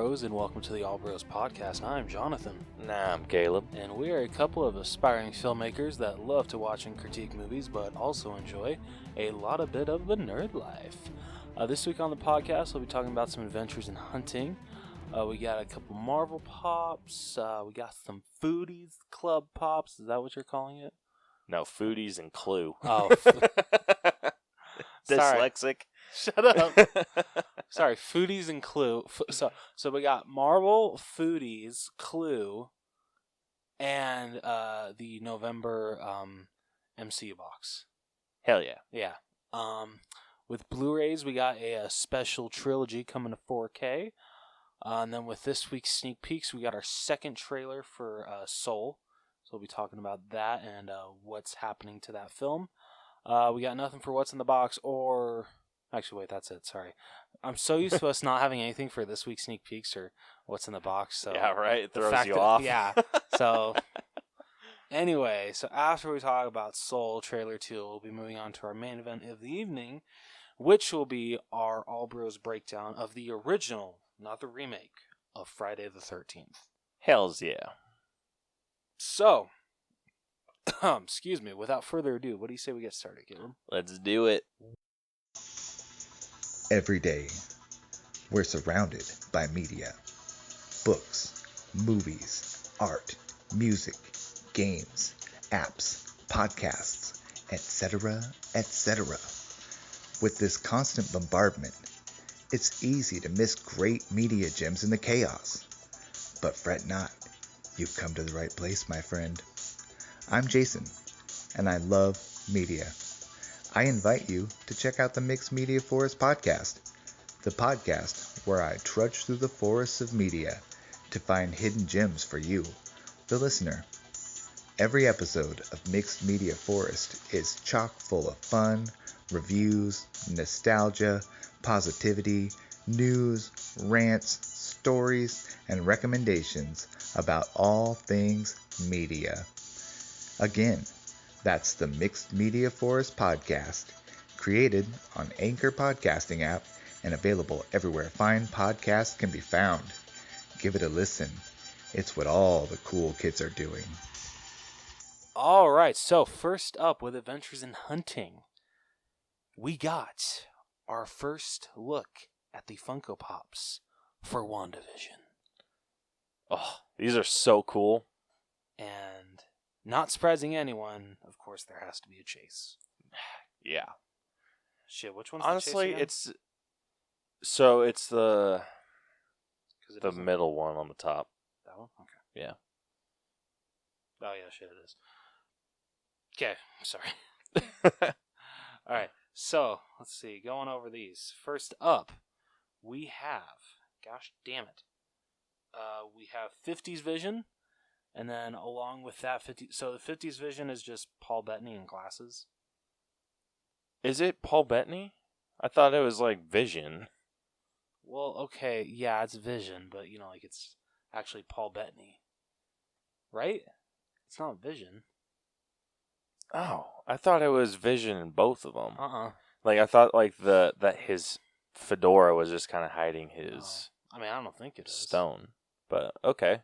bros, and welcome to the All Bros Podcast. I'm Jonathan. Nah, I'm Caleb. And we are a couple of aspiring filmmakers that love to watch and critique movies, but also enjoy a bit of the nerd life. This week on the podcast, we'll be talking about some adventures in hunting. We got a couple Marvel pops. We got some Foodies Club pops. Is that what you're calling it? No, Foodies and Clue. Oh, Dyslexic. Shut up. Sorry, Foodies and Clue. So we got Marvel, Foodies, Clue, and the November MCU box. Hell yeah. Yeah. With Blu-Rays, we got a special trilogy coming to 4K. And then with this week's sneak peeks, we got our second trailer for Soul. So we'll be talking about that and what's happening to that film. We got nothing for what's in the box or... Actually, wait, that's it. Sorry. I'm so used to us not having anything for this week's sneak peeks or what's in the box. So yeah, right. It throws you off. Yeah. So, anyway, so after we talk about Soul Trailer 2, we'll be moving on to our main event of the evening, which will be our All Bros breakdown of the original, not the remake, of Friday the 13th. Hells yeah. So, excuse me, without further ado, what do you say we get started, Caleb? Let's do it. Every day, we're surrounded by media. Books, movies, art, music, games, apps, podcasts, etc., etc. With this constant bombardment, it's easy to miss great media gems in the chaos. But fret not, you've come to the right place, my friend. I'm Jason, and I love media. I invite you to check out the Mixed Media Forest podcast, the podcast where I trudge through the forests of media to find hidden gems for you, the listener. Every episode of Mixed Media Forest is chock full of fun, reviews, nostalgia, positivity, news, rants, stories, and recommendations about all things media. Again, that's the Mixed Media Forest podcast, created on Anchor Podcasting app and available everywhere fine podcasts can be found. Give it a listen. It's what all the cool kids are doing. All right, so first up with Adventures in Hunting, we got our first look at the Funko Pops for WandaVision. Oh, these are so cool. And not surprising anyone, of course, there has to be a chase. Yeah. Shit, which one's honestly, the chase again? it's the middle one on the top. That one? Okay. Yeah. Oh, yeah, shit, it is. Okay, sorry. All right, so, let's see, going over these. First up, we have, gosh damn it, we have 50s Vision, and then along with that, so the 50s Vision is just Paul Bettany in glasses. Is it Paul Bettany? I thought it was like Vision. Well, okay, yeah, it's Vision, but, like, it's actually Paul Bettany. Right? It's not Vision. Oh, I thought it was Vision in both of them. Like, I thought, like, that his fedora was just kind of hiding his... I mean, I don't think it is. Stone. But, okay.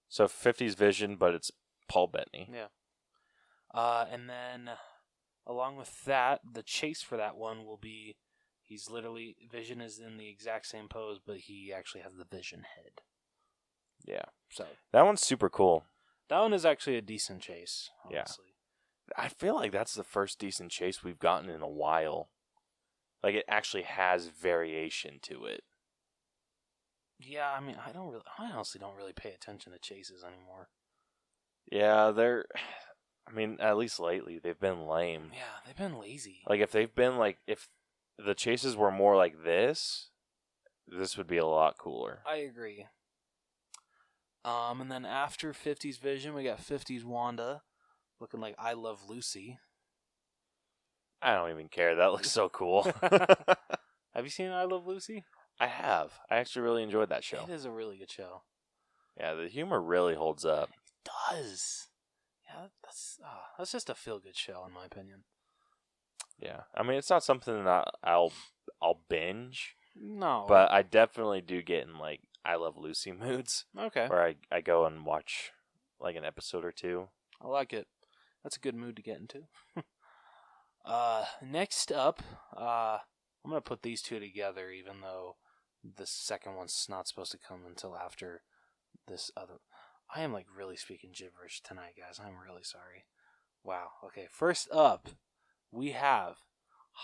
So, 50s Vision, but it's Paul Bettany. Yeah. And then, along with that, the chase for that one will be... Vision is in the exact same pose, but he actually has the Vision head. Yeah. So that one's super cool. That one is actually a decent chase, honestly. Yeah. I feel like that's the first decent chase we've gotten in a while. Like, it actually has variation to it. Yeah, I mean, I honestly don't really pay attention to chases anymore. Yeah, at least lately, they've been lame. Yeah, they've been lazy. Like, if the chases were more like this would be a lot cooler. I agree. And then after 50s Vision, we got 50s Wanda, looking like I Love Lucy. I don't even care. That looks so cool. Have you seen I Love Lucy? I have. I actually really enjoyed that show. It is a really good show. Yeah, the humor really holds up. It does. Yeah, that's just a feel-good show, in my opinion. Yeah, I mean, it's not something that I'll binge. No. But I definitely do get in, like, I Love Lucy moods. Okay. Where I go and watch like an episode or two. I like it. That's a good mood to get into. Next up, I'm going to put these two together, even though the second one's not supposed to come until after this other. I am like really speaking gibberish tonight, guys. I'm really sorry. Wow. Okay, first up, we have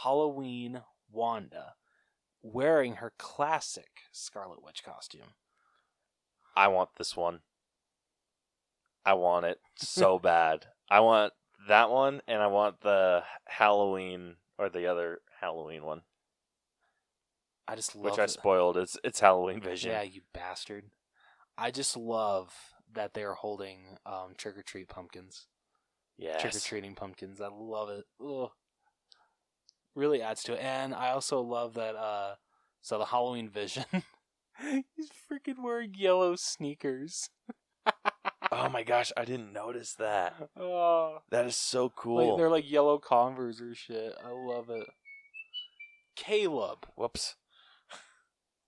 Halloween Wanda wearing her classic Scarlet Witch costume. I want this one. I want it so bad. I want that one, and I want the Halloween, or the other Halloween one. I just love Which I spoiled. It's Halloween Vision. Yeah, you bastard. I just love that they're holding trick-or-treat pumpkins. Yes. Trick-or-treating pumpkins. I love it. Ugh. Really adds to it. And I also love that, so the Halloween Vision, he's freaking wearing yellow sneakers. Oh my gosh, I didn't notice that. Oh, that is so cool. they're like yellow Converse or shit. I love it. Caleb. Whoops.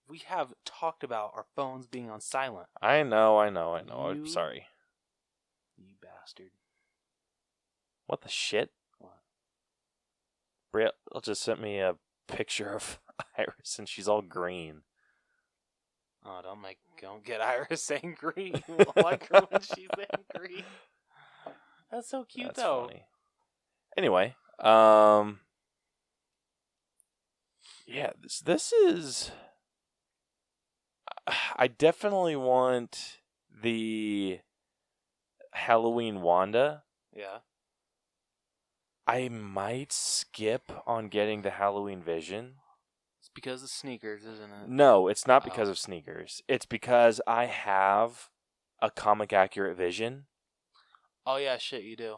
We have talked about our phones being on silent. I know. I'm sorry. You bastard. What the shit? What? Brielle just sent me a picture of Iris, and she's all green. Oh, don't get Iris angry. I like her when she's angry. That's so cute, That's though. Funny. Anyway, yeah, this is. I definitely want the Halloween Wanda. Yeah. I might skip on getting the Halloween Vision. It's because of sneakers, isn't it? No, it's not because of sneakers. It's because I have a comic accurate Vision. Oh, yeah, shit, you do.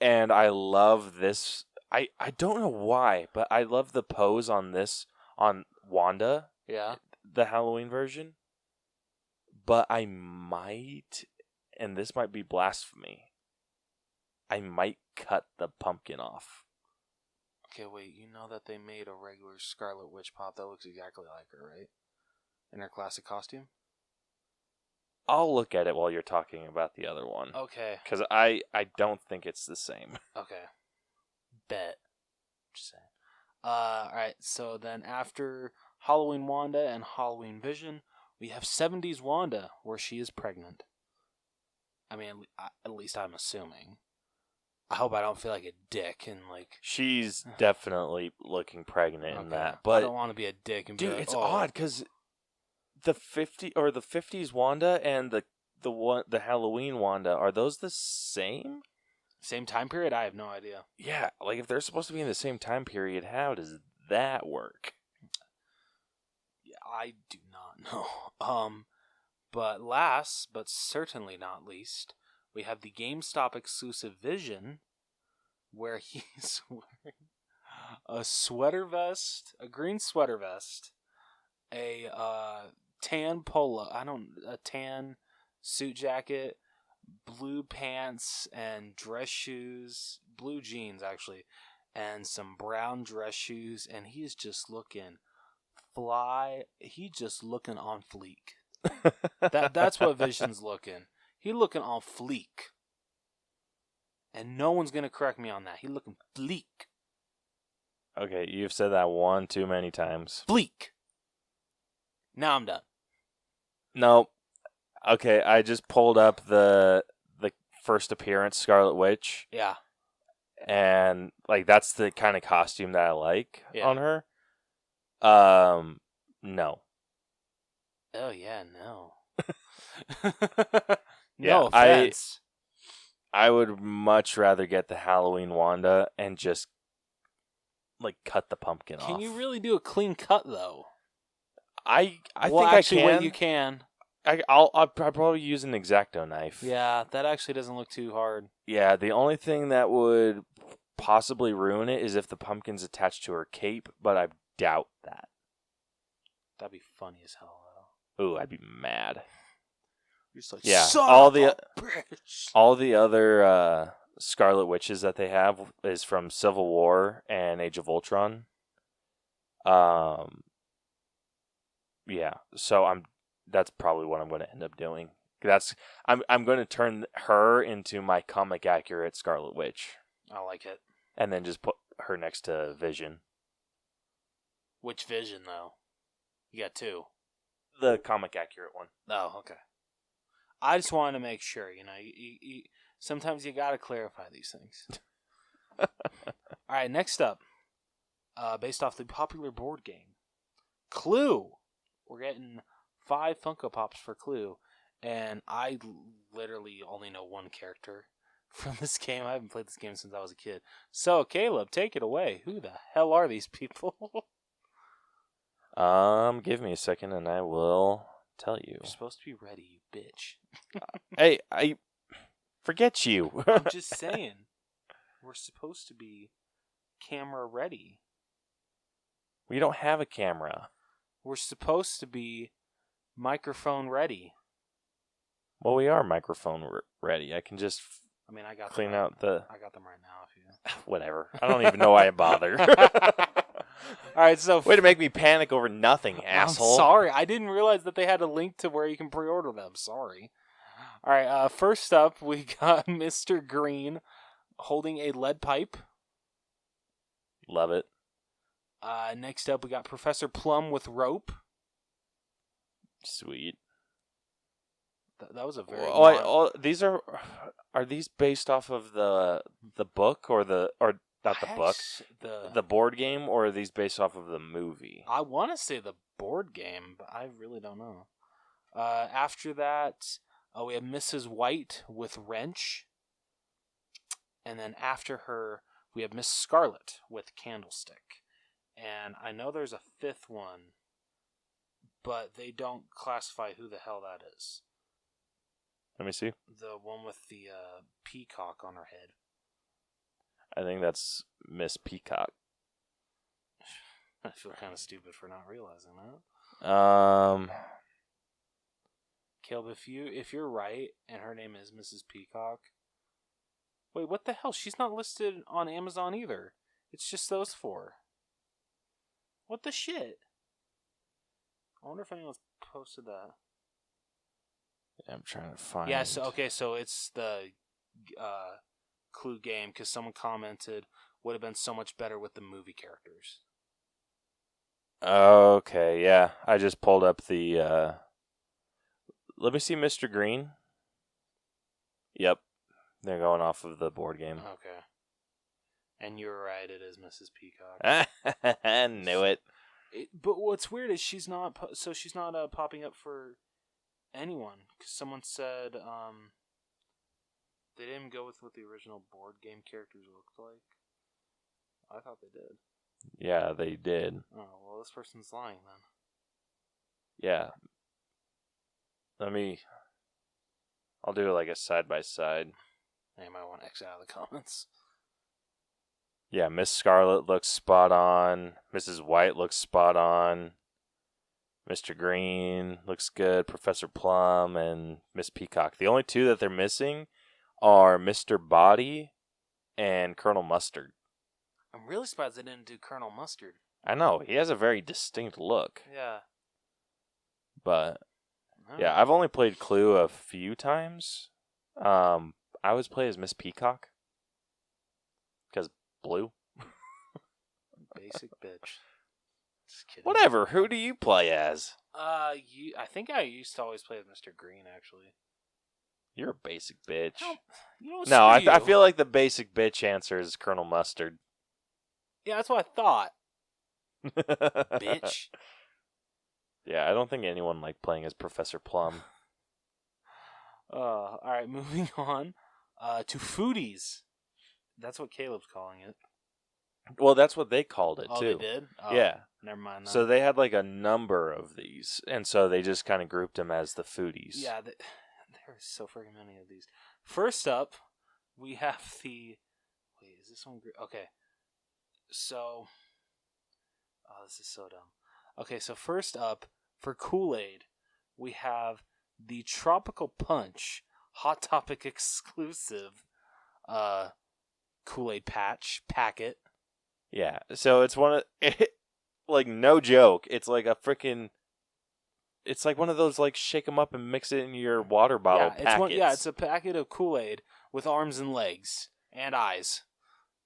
And I love this. I don't know why, but I love the pose on this, on Wanda. Yeah. The Halloween version. But I might, and this might be blasphemy, I might cut the pumpkin off. Okay, wait, you know that they made a regular Scarlet Witch pop that looks exactly like her, right? In her classic costume? I'll look at it while you're talking about the other one. Okay. Because I don't think it's the same. Okay. Bet. Just saying. Alright, so then after Halloween Wanda and Halloween Vision, we have 70s Wanda, where she is pregnant. I mean, at least I'm assuming. I hope I don't feel like a dick and like... She's definitely looking pregnant in that. But I don't want to be a dick and be dude, like, it's odd because the 50s Wanda and the Halloween Wanda, are those the same? Same time period? I have no idea. Yeah, like if they're supposed to be in the same time period, how does that work? Yeah, I do not know. But last, but certainly not least, we have the GameStop exclusive Vision, where he's wearing a sweater vest, a green sweater vest, a tan polo, a tan suit jacket, blue pants and dress shoes, blue jeans actually, and some brown dress shoes, and he's just looking fly. He's just looking on fleek. That's what Vision's looking. He looking on fleek. And no one's gonna correct me on that. He looking fleek. Okay, you've said that one too many times. Fleek. Now I'm done. Nope. Okay, I just pulled up the first appearance Scarlet Witch. Yeah. And like that's the kind of costume that I like on her. No. Oh yeah, no. Yeah, no offense. I would much rather get the Halloween Wanda and just like cut the pumpkin off. Can you really do a clean cut though? I well, think actually, I can. Wait, you can. I'll probably use an X-Acto knife. Yeah, that actually doesn't look too hard. Yeah, the only thing that would possibly ruin it is if the pumpkin's attached to her cape, but I doubt that. That'd be funny as hell though. Ooh, I'd be mad. You're just like, yeah, son all of the a bitch. all the other Scarlet Witches that they have is from Civil War and Age of Ultron. Yeah, so I'm that's probably what I'm going to end up doing. I'm going to turn her into my comic accurate Scarlet Witch. I like it. And then just put her next to Vision. Which Vision, though? You got two. The comic accurate one. Oh, okay. I just wanted to make sure, sometimes you gotta clarify these things. Alright, next up. Based off the popular board game, Clue. We're getting 5 Funko Pops for Clue. And I literally only know one character from this game. I haven't played this game since I was a kid. So, Caleb, take it away. Who the hell are these people? Give me a second and I will tell you. You're supposed to be ready, you bitch. Hey, I forget you. I'm just saying. We're supposed to be camera ready. We don't have a camera. We're supposed to be microphone ready. Well, we are microphone ready. I can just I got clean them out the... I got them right now. If you... Whatever. I don't even know why I bother. All right, so... Way to make me panic over nothing, asshole. I'm sorry. I didn't realize that they had a link to where you can pre-order them. Sorry. All right, first up, we got Mr. Green holding a lead pipe. Love it. Next up, we got Professor Plum with rope. Sweet. That was a very... these are these based off of the book or not the book, the board game, or are these based off of the movie? I want to say the board game, but I really don't know. After that, we have Mrs. White with wrench. And then after her, we have Miss Scarlet with candlestick. And I know there's a 5th one, but they don't classify who the hell that is. Let me see. The one with the peacock on her head. I think that's Miss Peacock. I feel kind of stupid for not realizing that. Caleb, if you're right and her name is Mrs. Peacock, wait, what the hell? She's not listed on Amazon either. It's just those 4. What the shit? I wonder if anyone's posted that. Yeah, I'm trying to find. Yeah, so it's the Clue game because someone commented would have been so much better with the movie characters. Okay, yeah. I just pulled up the... Let me see Mr. Green. Yep. They're going off of the board game. Okay. And you're right, it is Mrs. Peacock. I knew it. But what's weird is she's not popping up for anyone. Because someone said they didn't go with what the original board game characters looked like. I thought they did. Yeah, they did. Oh, well, this person's lying then. Yeah. I'll do like a side-by-side. I might want to X out of the comments. Yeah, Miss Scarlet looks spot on. Mrs. White looks spot on. Mr. Green looks good. Professor Plum and Miss Peacock. The only 2 that they're missing are Mr. Body and Colonel Mustard. I'm really surprised they didn't do Colonel Mustard. I know. He has a very distinct look. Yeah. But, yeah, I've only played Clue a few times. I always play as Miss Peacock. Because blue. Basic bitch. Just kidding. Whatever. Who do you play as? I think I used to always play with Mr. Green, actually. You're a basic bitch. No, I feel like the basic bitch answer is Colonel Mustard. Yeah, that's what I thought. Bitch. Yeah, I don't think anyone liked playing as Professor Plum. All right, moving on to Foodies. That's what Caleb's calling it. Well, that's what they called it, too. Oh, they did? Oh, yeah. Never mind that. So they had like a number of these, and so they just kind of grouped them as the Foodies. Yeah, there are so freaking many of these. First up, we have the... Wait, is this one... Okay. So... Oh, this is so dumb. Okay, so first up, for Kool-Aid, we have the Tropical Punch Hot Topic exclusive Kool-Aid packet. Yeah, so it's one of... like, no joke. It's like a freaking It's like one of those like shake them up and mix it in your water bottle packets. It's a packet of Kool-Aid with arms and legs and eyes.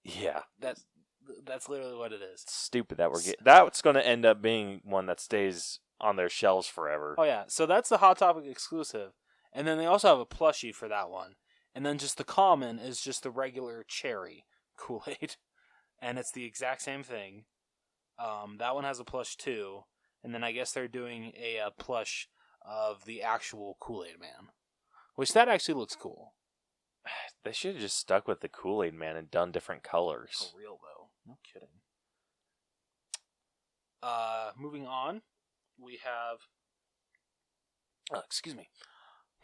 Yeah. That's literally what it is. It's stupid that we're getting. That's going to end up being one that stays on their shelves forever. Oh yeah, so that's the Hot Topic exclusive, and then they also have a plushie for that one, and then just the common is just the regular cherry Kool-Aid, and it's the exact same thing. That one has a plush too, and then I guess they're doing a plush of the actual Kool-Aid Man, which that actually looks cool. They should have just stuck with the Kool-Aid Man and done different colors. For real though, no kidding. Moving on, we have.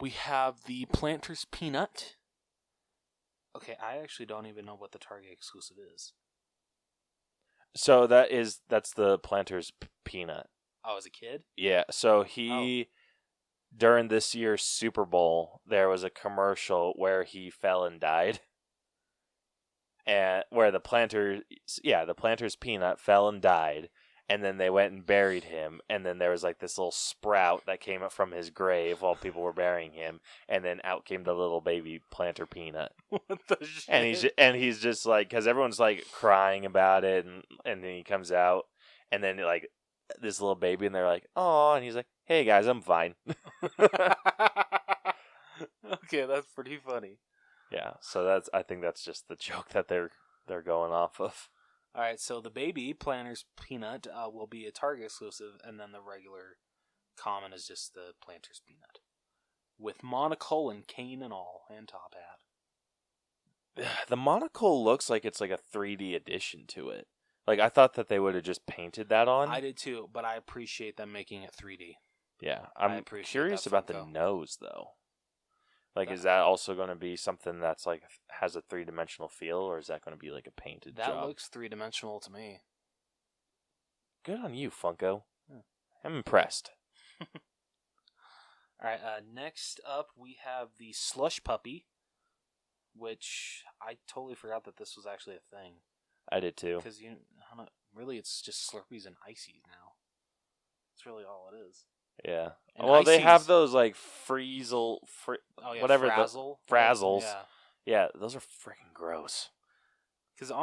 We have the Planters Peanut. Okay, I actually don't even know what the Target exclusive is. So that's the Planters Peanut. Oh, as a kid? Yeah, so during this year's Super Bowl, there was a commercial where he fell and died. And where the Planters Peanut fell and died, and then they went and buried him, and then there was like this little sprout that came up from his grave while people were burying him, and then out came the little baby Planter Peanut. What the shit? And he's just like, because everyone's like crying about it, and then he comes out, and then like this little baby, and they're like, "Oh," and he's like, "Hey guys, I'm fine." Okay, that's pretty funny. Yeah, so I think that's just the joke that they're going off of. All right, so the baby Planters Peanut will be a Target exclusive, and then the regular common is just the Planters Peanut with monocle and cane and all, and top hat. The monocle looks like it's like a 3D addition to it. Like, I thought that they would have just painted that on. I did too, but I appreciate them making it 3D. Yeah, I'm curious about the nose, though. Like, is that also going to be something that's like has a 3-dimensional feel, or is that going to be like a painted job? That looks 3-dimensional to me. Good on you, Funko. I'm impressed. All right, next up we have the Slush Puppy, which I totally forgot that this was actually a thing. I did too. Because really, it's just Slurpees and Ices now. That's really all it is. Yeah. And well, Ices. They have those like whatever frazzles. Yeah. Yeah, those are freaking gross. Because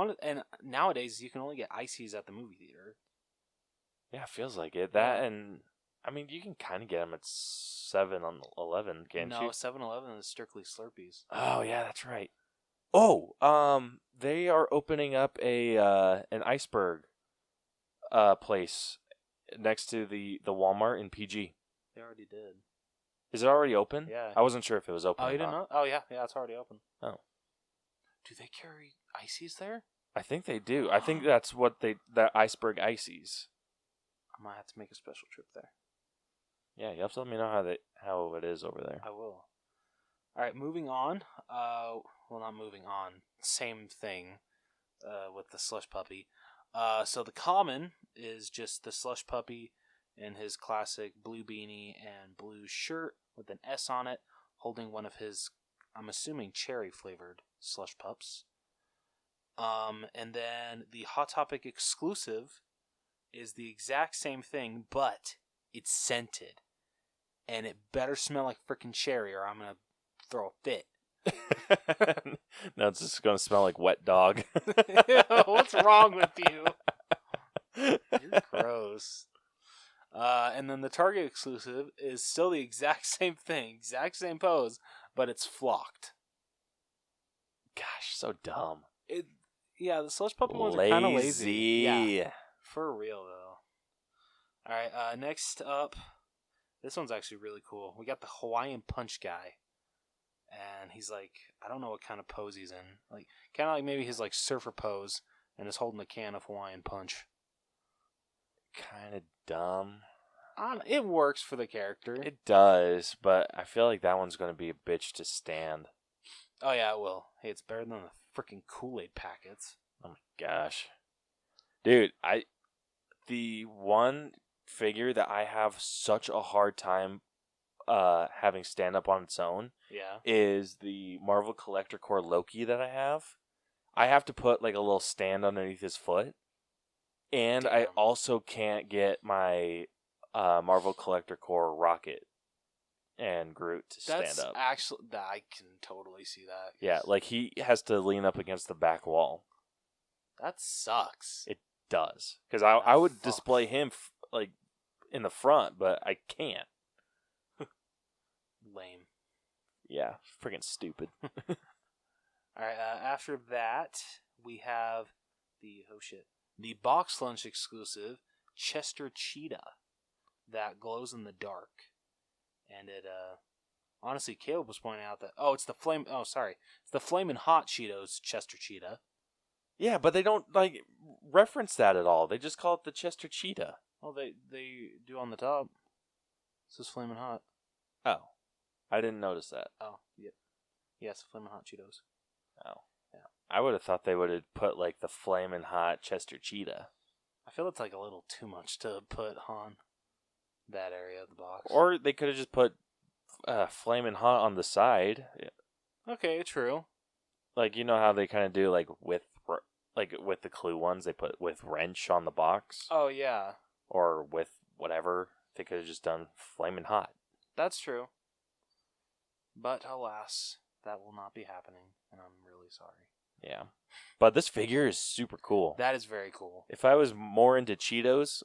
nowadays you can only get Ices at the movie theater. Yeah, it feels like it. That and I mean, you can kind of get them at 7-Eleven, can't you? No, 7-Eleven is strictly Slurpees. Oh yeah, that's right. Oh, they are opening up an iceberg place next to the Walmart in PG. They already did. Is it already open? Yeah. I wasn't sure if it was open. Oh, you didn't know? Oh, yeah, it's already open. Oh. Do they carry Ices there? I think they do. I think that's what the iceberg Ices. I might have to make a special trip there. Yeah, you have to let me know how it is over there. I will. All right, moving on. Well, not moving on. Same thing with the Slush Puppy. So the common is just the Slush Puppy in his classic blue beanie and blue shirt with an S on it, holding one of his, I'm assuming, cherry-flavored Slush Pups. And then the Hot Topic exclusive is the exact same thing, but it's scented. And it better smell like freaking cherry or I'm going to throw a fit. No, it's just going to smell like wet dog. Ew, what's wrong with you? You're gross. And then the Target exclusive is still the exact same thing, exact same pose, but it's flocked. Gosh, so dumb. Yeah, the Slush Puppy ones are kind of lazy. Yeah, for real though. All right, next up, this one's actually really cool. We got the Hawaiian Punch guy. And he's like, I don't know what kind of pose he's in. Like, kind of like maybe his like surfer pose, and is holding a can of Hawaiian Punch. Kind of dumb. It works for the character. It does, but I feel like that one's going to be a bitch to stand. Oh yeah, it will. Hey, it's better than the freaking Kool-Aid packets. Oh my gosh, dude! The one figure that I have such a hard time having stand up on its own is the Marvel Collector Core Loki that I have. I have to put like a little stand underneath his foot, and I also can't get my Marvel Collector Corps Rocket and Groot to stand up. Actually, I can totally see that. Yeah, like he has to lean up against the back wall. That sucks. It does. Because I would display him like in the front, but I can't. Lame. Yeah, freaking stupid. All right. After that, we have the box lunch exclusive Chester Cheetah that glows in the dark, and it honestly, Caleb was pointing out that it's the it's the Flamin' Hot Cheetos Chester Cheetah. Yeah, but they don't like reference that at all. They just call it the Chester Cheetah. Well, they do on the top. It says Flamin' Hot. Oh, I didn't notice that. Oh, yep. Yes, Flamin' Hot Cheetos. Oh, yeah. I would have thought they would have put like the Flamin' Hot Chester Cheetah. I feel it's like a little too much to put on that area of the box. Or they could have just put Flamin' Hot on the side. Okay, true. Like, you know how they kind of do like with the Clue ones, they put with wrench on the box. Oh yeah. Or with whatever, they could have just done Flamin' Hot. That's true. But alas, that will not be happening, and I'm really sorry. Yeah. But this figure is super cool. That is very cool. If I was more into Cheetos,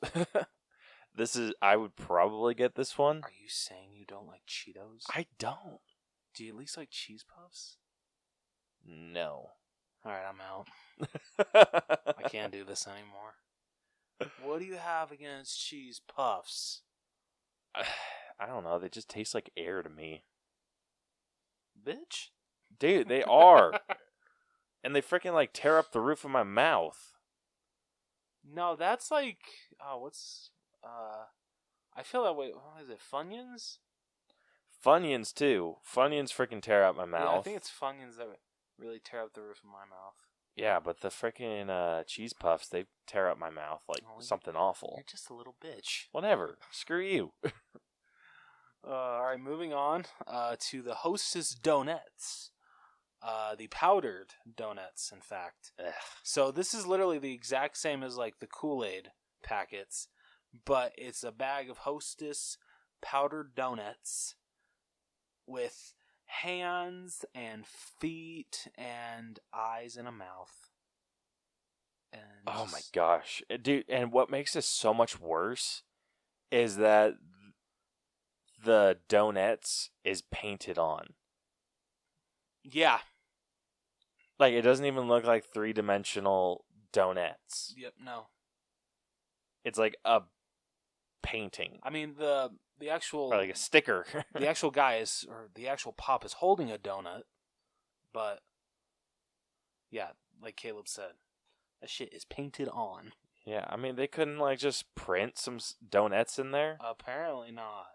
I would probably get this one. Are you saying you don't like Cheetos? I don't. Do you at least like cheese puffs? No. Alright, I'm out. I can't do this anymore. What do you have against cheese puffs? I don't know. They just taste like air to me. Bitch? Dude, they are. And they freaking like tear up the roof of my mouth. No, that's like... I feel that way... What is it? Funyuns? Funyuns, too. Funyuns freaking tear up my mouth. Yeah, I think it's Funyuns that really tear up the roof of my mouth. Yeah, but the freaking cheese puffs, they tear up my mouth like something awful. You're just a little bitch. Whatever. Screw you. Alright, moving on to the Hostess Donuts. The powdered donuts, in fact. Ugh. So this is literally the exact same as like the Kool-Aid packets, but it's a bag of Hostess powdered donuts with hands and feet and eyes and a mouth. And oh my gosh. Dude, and what makes this so much worse is that the donuts is painted on. Yeah. Like, it doesn't even look like 3-dimensional donuts. Yep, no. It's like a painting. I mean, the actual... Or like a sticker. the actual guy the actual pop is holding a donut, but, yeah, like Caleb said, that shit is painted on. Yeah, I mean, they couldn't, like, just print some donuts in there? Apparently not.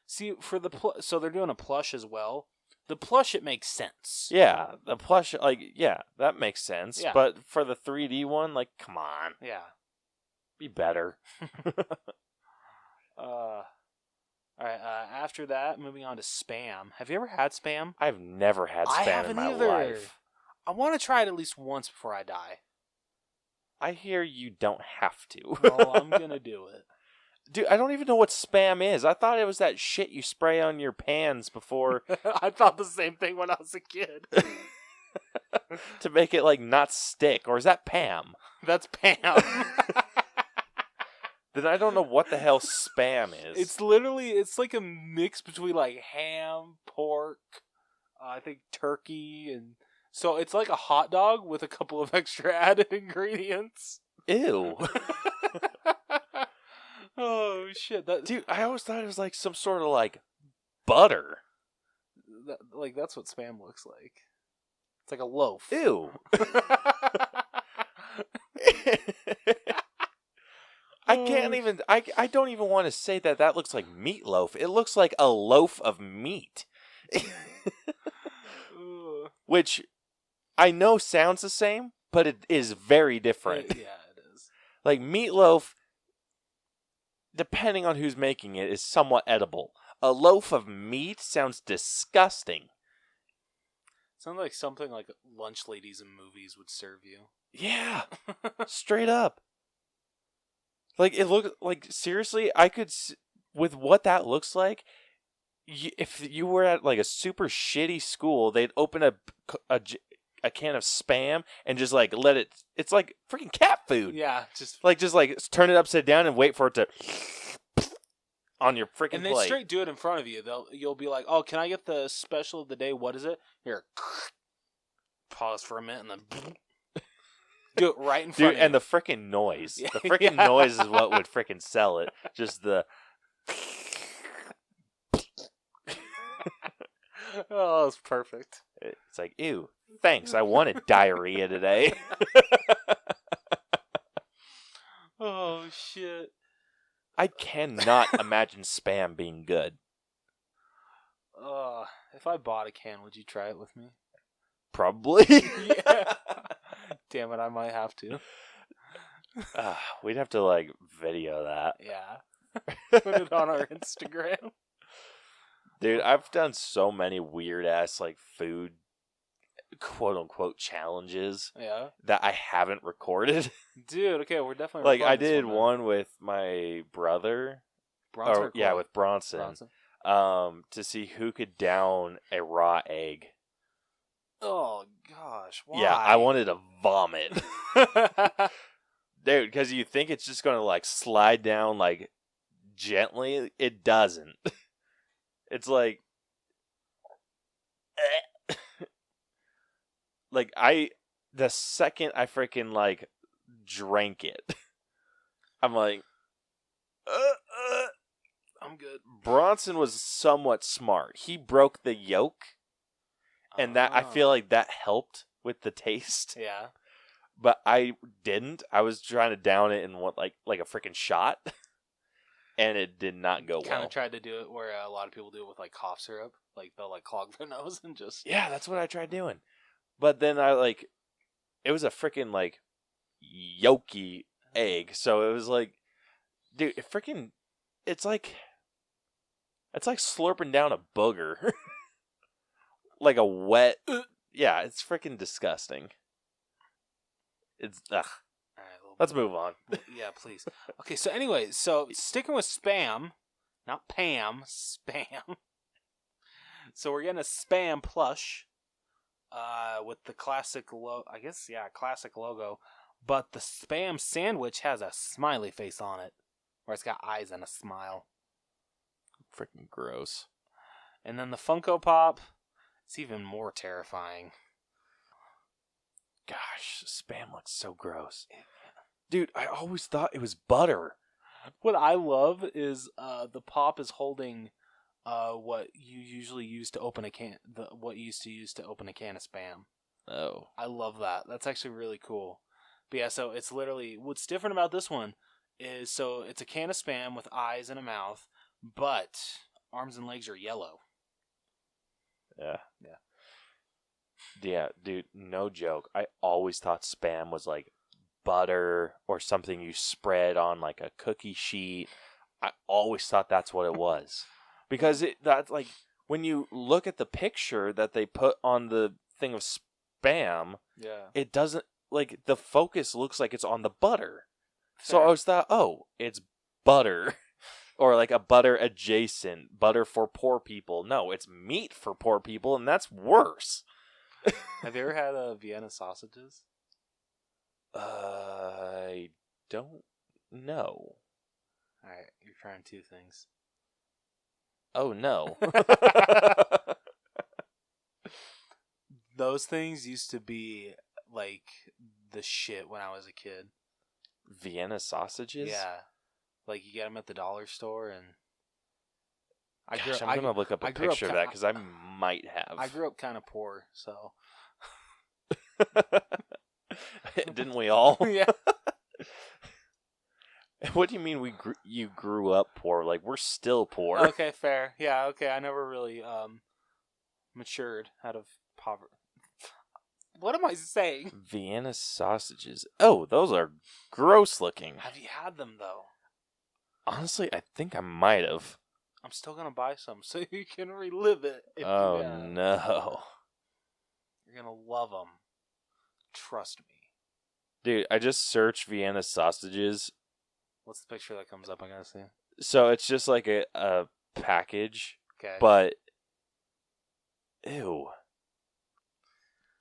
See, for the so they're doing a plush as well. The plush, it makes sense. Yeah, the plush, like, yeah, that makes sense. Yeah. But for the 3D one, like, come on. Yeah. Be better. Alright, after that, moving on to Spam. Have you ever had Spam? I've never had Spam in my life. I want to try it at least once before I die. I hear you don't have to. Well, I'm gonna do it. Dude, I don't even know what Spam is. I thought it was that shit you spray on your pans before. I thought the same thing when I was a kid. To make it, like, not stick. Or is that Pam? That's Pam. Then I don't know what the hell Spam is. It's like a mix between, like, ham, pork, I think turkey, and... So it's like a hot dog with a couple of extra added ingredients. Ew. Oh, shit. Dude, I always thought it was like some sort of, like, butter. That's what Spam looks like. It's like a loaf. Ew. I can't even... I don't even want to say that looks like meatloaf. It looks like a loaf of meat. Which I know sounds the same, but it is very different. Yeah, it is. Like, meatloaf, depending on who's making it, is somewhat edible. A loaf of meat sounds disgusting. Sounds like something like lunch ladies in movies would serve you. Yeah. Straight up. Like, it looked like, seriously, I could with what that looks like, if you were at like a super shitty school, they'd open a can of Spam and just like let it. It's like freaking cat food. Yeah, just turn it upside down and wait for it to on your freaking and they plate. straight do it in front of you. You'll be like, "Oh, can I get the special of the day? What is it?" Here, pause for a minute and then do it right in front of you. And the freaking noise. The freaking noise is what would freaking sell it. Just the. Oh, it's perfect. It's like, ew, thanks. I wanted diarrhea today. Oh, shit. I cannot imagine Spam being good. If I bought a can, would you try it with me? Probably. Yeah. Damn it, I might have to. We'd have to, like, video that. Yeah. Put it on our Instagram. Dude, I've done so many weird-ass, like, food, quote-unquote, challenges that I haven't recorded. Dude, okay, we're definitely like, I did one with my brother. Bronson? Yeah, with Bronson. To see who could down a raw egg. Oh, gosh, why? Yeah, I wanted to vomit. Dude, because you think it's just going to, like, slide down, like, gently. It doesn't. It's like... like, the second I freaking, like, drank it, I'm like... I'm good. Bronson was somewhat smart. He broke the yolk. And that I feel like that helped with the taste. Yeah. But I didn't. I was trying to down it in what like a freaking shot. And it did not go well. Kind of tried to do it where a lot of people do it with like cough syrup. Like they'll like clog their nose and just... Yeah, that's what I tried doing. But then it was a freaking like yolky egg. So it was like, dude, it's like slurping down a booger. Like a wet... Yeah, it's freaking disgusting. It's... Ugh. All right, let's move on. Yeah, please. Okay, so anyway, sticking with Spam, not Pam, Spam. So we're getting a Spam plush with the classic classic logo. But the Spam sandwich has a smiley face on it, where it's got eyes and a smile. Freaking gross. And then the Funko Pop... It's even more terrifying. Gosh, Spam looks so gross. Dude, I always thought it was butter. What I love is the pop is holding what you usually use to open a can. What you used to use to open a can of Spam. Oh. I love that. That's actually really cool. But yeah, so it's literally... What's different about this one is... So it's a can of Spam with eyes and a mouth, but arms and legs are yellow. Yeah. Yeah, dude, no joke. I always thought Spam was like butter or something you spread on like a cookie sheet. I always thought that's what it was. Because that's like when you look at the picture that they put on the thing of Spam, it doesn't like the focus looks like it's on the butter. Fair. So I always thought, oh, it's butter. Or like a butter adjacent, butter for poor people. No, it's meat for poor people, and that's worse. Have you ever had Vienna sausages? I don't know. Alright, you're trying two things. Oh, no. Those things used to be like the shit when I was a kid. Vienna sausages? Yeah. Like, you get them at the dollar store, and... I'm going to look up a picture of that, because I might have. I grew up kind of poor, so... Didn't we all? Yeah. What do you mean you grew up poor? Like, we're still poor. Okay, fair. Yeah, okay, I never really matured out of poverty. What am I saying? Vienna sausages. Oh, those are gross looking. Have you had them, though? Honestly, I think I might have. I'm still going to buy some so you can relive it. Oh, no. You're going to love them. Trust me. Dude, I just searched Vienna sausages. What's the picture that comes up? I got to see. So it's just like a package, Okay. but ew.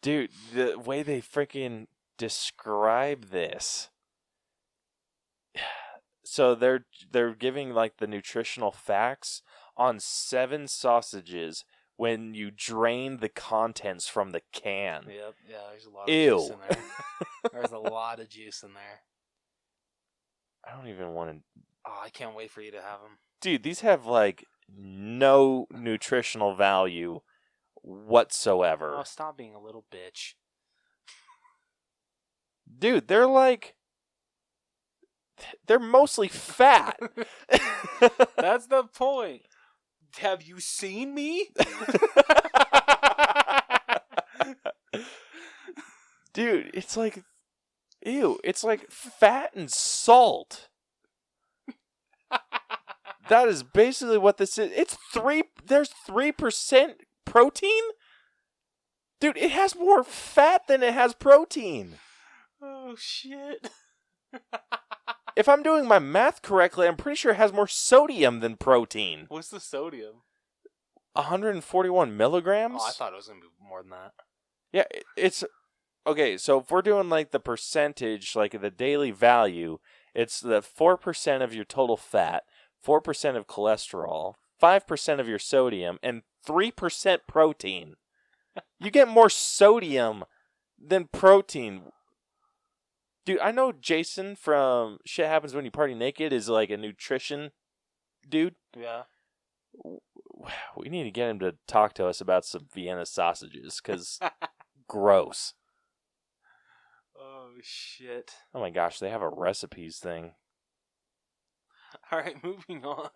Dude, the way they freaking describe this. So they're giving like the nutritional facts on 7 sausages when you drain the contents from the can. Yep. Yeah. There's a lot of Ew. juice in there. There's a lot of juice in there. I don't even want to. Oh, I can't wait for you to have them. Dude, these have like no nutritional value whatsoever. Oh, stop being a little bitch. Dude, they're mostly fat. That's the point. Have you seen me? Dude, it's like, ew, it's like fat and salt. That is basically what this is. There's 3% protein? Dude, it has more fat than it has protein. Oh, shit. If I'm doing my math correctly, I'm pretty sure it has more sodium than protein. What's the sodium? 141 milligrams? Oh, I thought it was going to be more than that. Yeah, it's... Okay, so if we're doing like the percentage, like the daily value, it's the 4% of your total fat, 4% of cholesterol, 5% of your sodium, and 3% protein. You get more sodium than protein. Dude, I know Jason from Shit Happens When You Party Naked is like a nutrition dude. Yeah. We need to get him to talk to us about some Vienna sausages, because gross. Oh, shit. Oh my gosh, they have a recipes thing. All right, moving on.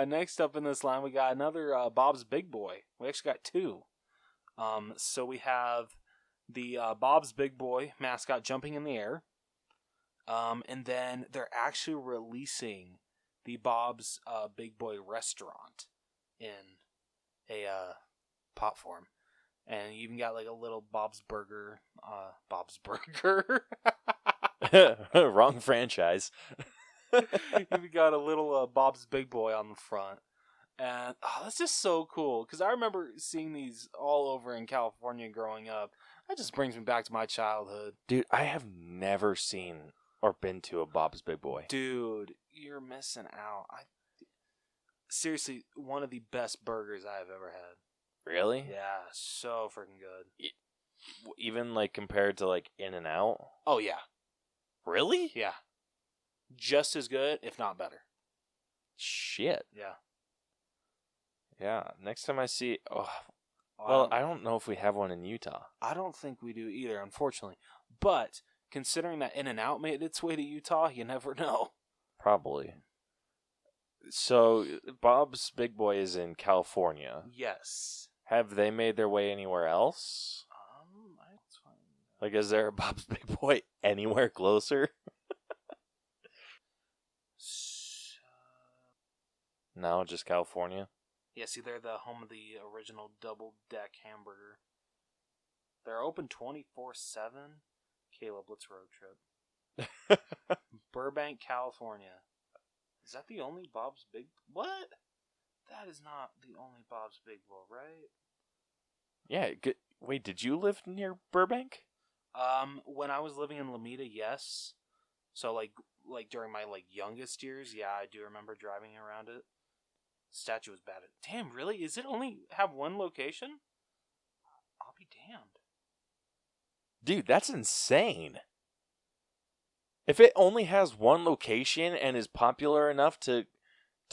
Next up in this line, we got another Bob's Big Boy. We actually got 2. So we have the Bob's Big Boy mascot jumping in the air. And then they're actually releasing the Bob's Big Boy restaurant in a pop form. And you even got like a little Bob's Burger. Bob's Burger. Wrong franchise. You've got a little Bob's Big Boy on the front. And that's just so cool. Because I remember seeing these all over in California growing up. That just brings me back to my childhood. Dude, I have never seen or been to a Bob's Big Boy. Dude, you're missing out. Seriously, one of the best burgers I've ever had. Really? Yeah, so freaking good. Even like compared to like In-N-Out? Oh, yeah. Really? Yeah. Just as good, if not better. Shit. Yeah. Yeah. Next time I see... Oh, Well, well, I don't know if we have one in Utah. I don't think we do either, unfortunately. But considering that In-N-Out made its way to Utah, you never know. Probably. So, Bob's Big Boy is in California. Yes. Have they made their way anywhere else? Let's find out. Like, is there a Bob's Big Boy anywhere closer? No, just California? Yeah, see, they're the home of the original double-deck hamburger. They're open 24/7. Caleb, let's road trip. Burbank, California. Is that the only Bob's Big... What? That is not the only Bob's Big Boy, right? Yeah. Wait, did you live near Burbank? When I was living in Lomita, yes. So, like during my, youngest years, yeah, I do remember driving around it. Statue was bad. Damn, really? Is it only have one location? I'll be damned. Dude, that's insane. If it only has one location and is popular enough to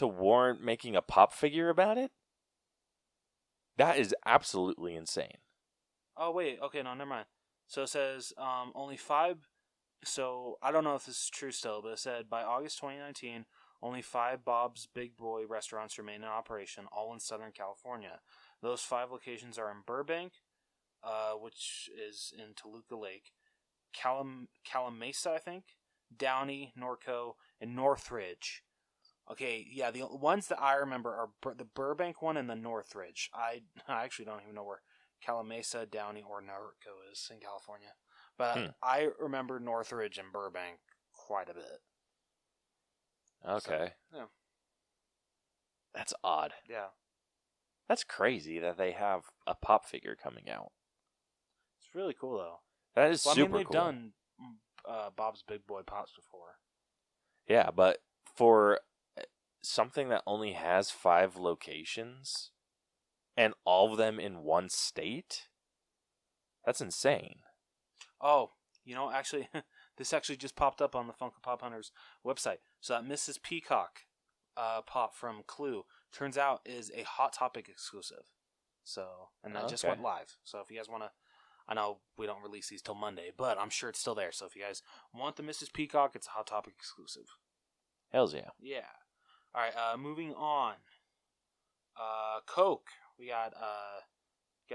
warrant making a pop figure about it, that is absolutely insane. Oh, wait. Okay, no, never mind. So it says only 5... So, I don't know if this is true still, but it said by August 2019, only 5 Bob's Big Boy restaurants remain in operation, all in Southern California. Those 5 locations are in Burbank, which is in Toluca Lake, Calamasa, I think, Downey, Norco, and Northridge. Okay, yeah, the ones that I remember are the Burbank one and the Northridge. I actually don't even know where Calamasa, Downey, or Norco is in California. But I remember Northridge and Burbank quite a bit. Okay. So, yeah. That's odd. Yeah. That's crazy that they have a pop figure coming out. It's really cool, though. That is Well, super they've cool. done Bob's Big Boy Pops before. Yeah, but for something that only has 5 locations and all of them in one state, that's insane. Oh, actually, this actually just popped up on the Funko Pop Hunters website. So that Mrs. Peacock pop from Clue turns out is a Hot Topic exclusive. So, and that just went live. So if you guys want to, I know we don't release these till Monday, but I'm sure it's still there. So if you guys want the Mrs. Peacock, it's a Hot Topic exclusive. Hells yeah. Yeah. All right. Moving on. Coke. We got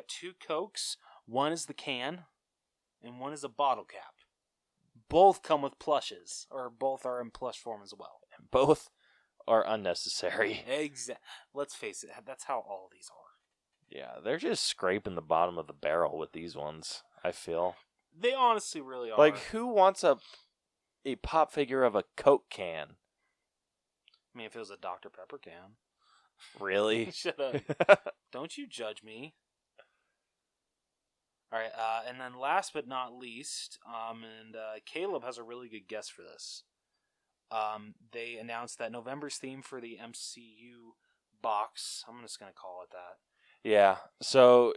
2 Cokes. One is the can, and one is a bottle cap. Both come with plushes, or both are in plush form as well. Both are unnecessary. Exactly. Let's face it, that's how all these are. Yeah, they're just scraping the bottom of the barrel with these ones, I feel. They honestly really are. Like, who wants a pop figure of a Coke can? I mean, if it was a Dr. Pepper can. Really? Shut up. Don't you judge me. All right, and then last but not least, Caleb has a really good guess for this. They announced that November's theme for the MCU box, I'm just going to call it that. Yeah, so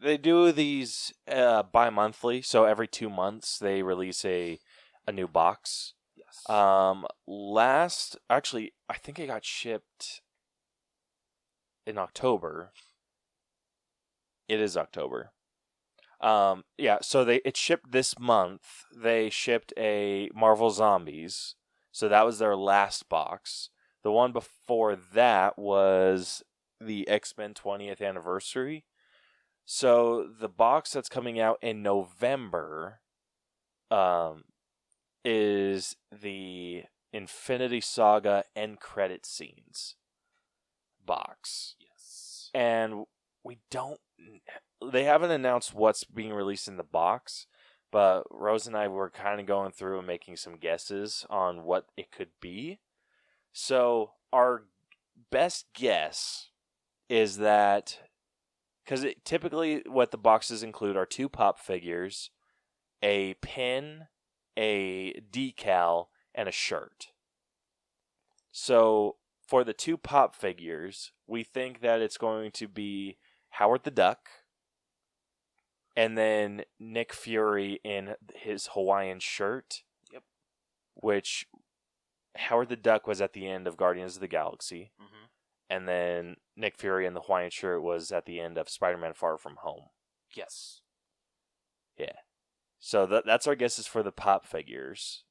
they do these bi-monthly, so every 2 months they release a new box. Yes. Actually, I think it got shipped in October. It is October. Yeah, so it shipped this month. They shipped a Marvel Zombies, so that was their last box. The one before that was the X-Men 20th anniversary. So the box that's coming out in November is the Infinity Saga end credit scenes box. Yes. And they haven't announced what's being released in the box, but Rose and I were kind of going through and making some guesses on what it could be. So our best guess is that, because typically what the boxes include are 2 pop figures, a pin, a decal, and a shirt. So for the 2 pop figures, we think that it's going to be Howard the Duck, and then Nick Fury in his Hawaiian shirt. Yep. Which Howard the Duck was at the end of Guardians of the Galaxy. Mm-hmm. And then Nick Fury in the Hawaiian shirt was at the end of Spider-Man Far From Home. Yes. Yeah. So that's our guesses for the pop figures.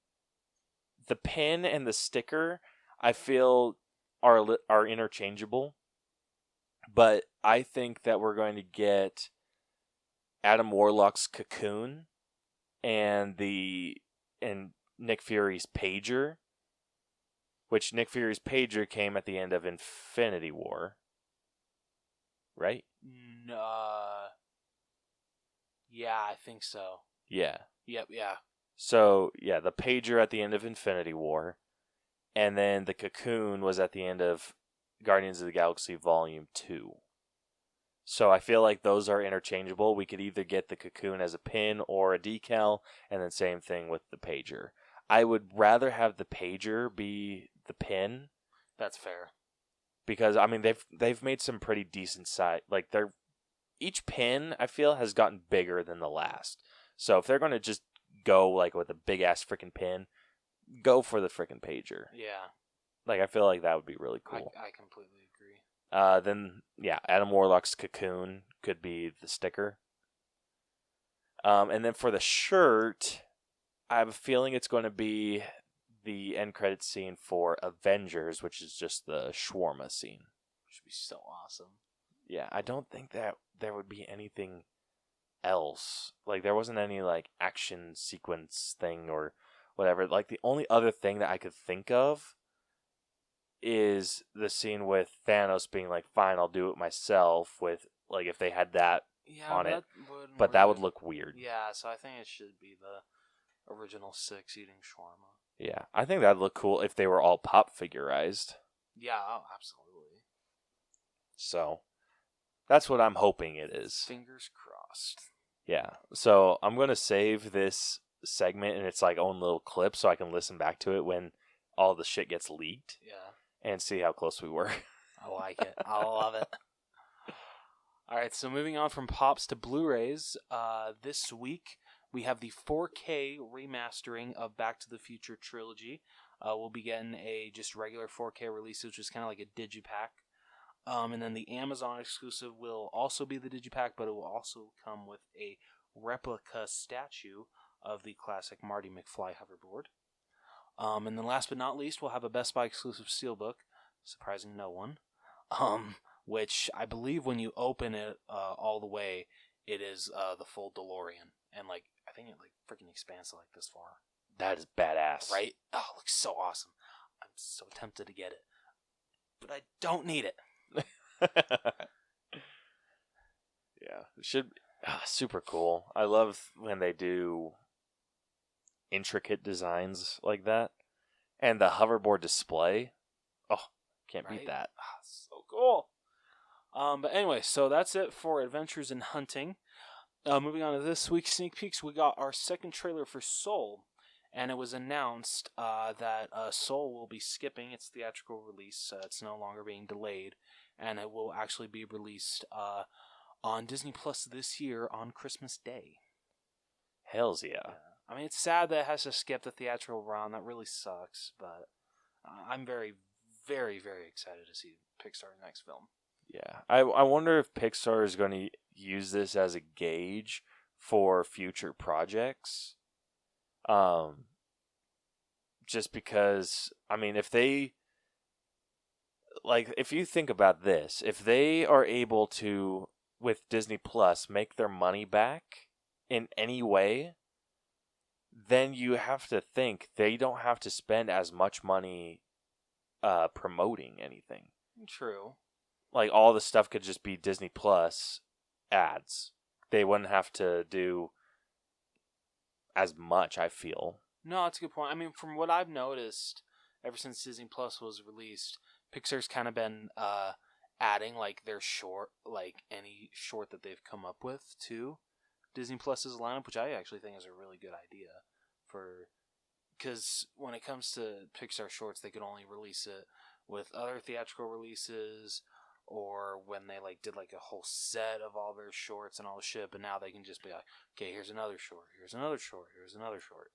The pin and the sticker, I feel, are interchangeable. But I think that we're going to get Adam Warlock's Cocoon and Nick Fury's pager, which Nick Fury's pager came at the end of Infinity War, right? Yeah, I think so. Yeah. Yep, yeah. So, yeah, the pager at the end of Infinity War, and then the Cocoon was at the end of Guardians of the Galaxy Volume 2. So I feel like those are interchangeable. We could either get the Cocoon as a pin or a decal, and then same thing with the pager. I would rather have the pager be the pin. That's fair. Because I mean they've made some pretty decent size. Like each pin I feel has gotten bigger than the last. So if they're going to just go like with a big ass freaking pin, go for the freaking pager. Yeah. Like I feel like that would be really cool. I completely agree. Then yeah, Adam Warlock's Cocoon could be the sticker. And then for the shirt, I have a feeling it's going to be the end credit scene for Avengers, which is just the shawarma scene. Which would be so awesome. Yeah, I don't think that there would be anything else. Like there wasn't any like action sequence thing or whatever. Like the only other thing that I could think of is the scene with Thanos being like, "Fine, I'll do it myself." With like if they had that on it, but that would look weird. Yeah, so I think it should be the original 6 eating shawarma. Yeah, I think that'd look cool if they were all pop figurized. Yeah, oh, absolutely. So, that's what I'm hoping it is. Fingers crossed. Yeah, so I'm going to save this segment in its like own little clip so I can listen back to it when all the shit gets leaked. Yeah. And see how close we were. I like it. I love it. All right, so moving on from Pops to Blu-rays, this week we have the 4K remastering of Back to the Future trilogy. We'll be getting a just regular 4K release, which is kind of like a digipack. And then the Amazon exclusive will also be the digipack, but it will also come with a replica statue of the classic Marty McFly hoverboard. And then last but not least, we'll have a Best Buy exclusive steelbook, surprising no one, which I believe when you open it all the way, it is the full DeLorean. And like I think it like freaking expands to like this far. That is badass. Right? Oh, it looks so awesome. I'm so tempted to get it. But I don't need it. Yeah, it should super cool. I love when they do intricate designs like that, and the hoverboard display. Oh, can't beat that. Oh, so cool. But anyway, so that's it for Adventures in Hunting. Moving on to this week's sneak peeks, we got our second trailer for Soul, and it was announced that Soul will be skipping its theatrical release. It's no longer being delayed, and it will actually be released on Disney Plus this year on Christmas Day. Hells yeah. I mean, it's sad that it has to skip the theatrical run. That really sucks, but I'm very, very, very excited to see Pixar's next film. Yeah. I wonder if Pixar is going to use this as a gauge for future projects. Just because, I mean, if you think about this, if they are able to, with Disney Plus, make their money back in any way, then you have to think they don't have to spend as much money promoting anything. True. Like, all the stuff could just be Disney Plus ads. They wouldn't have to do as much, I feel. No, that's a good point. I mean, from what I've noticed, ever since Disney Plus was released, Pixar's kind of been adding, like, their short, like, any short that they've come up with to Disney Plus's lineup, which I actually think is a really good idea because when it comes to Pixar shorts, they could only release it with other theatrical releases or when they like did like a whole set of all their shorts and all the shit, but now they can just be like, okay, here's another short, here's another short, here's another short.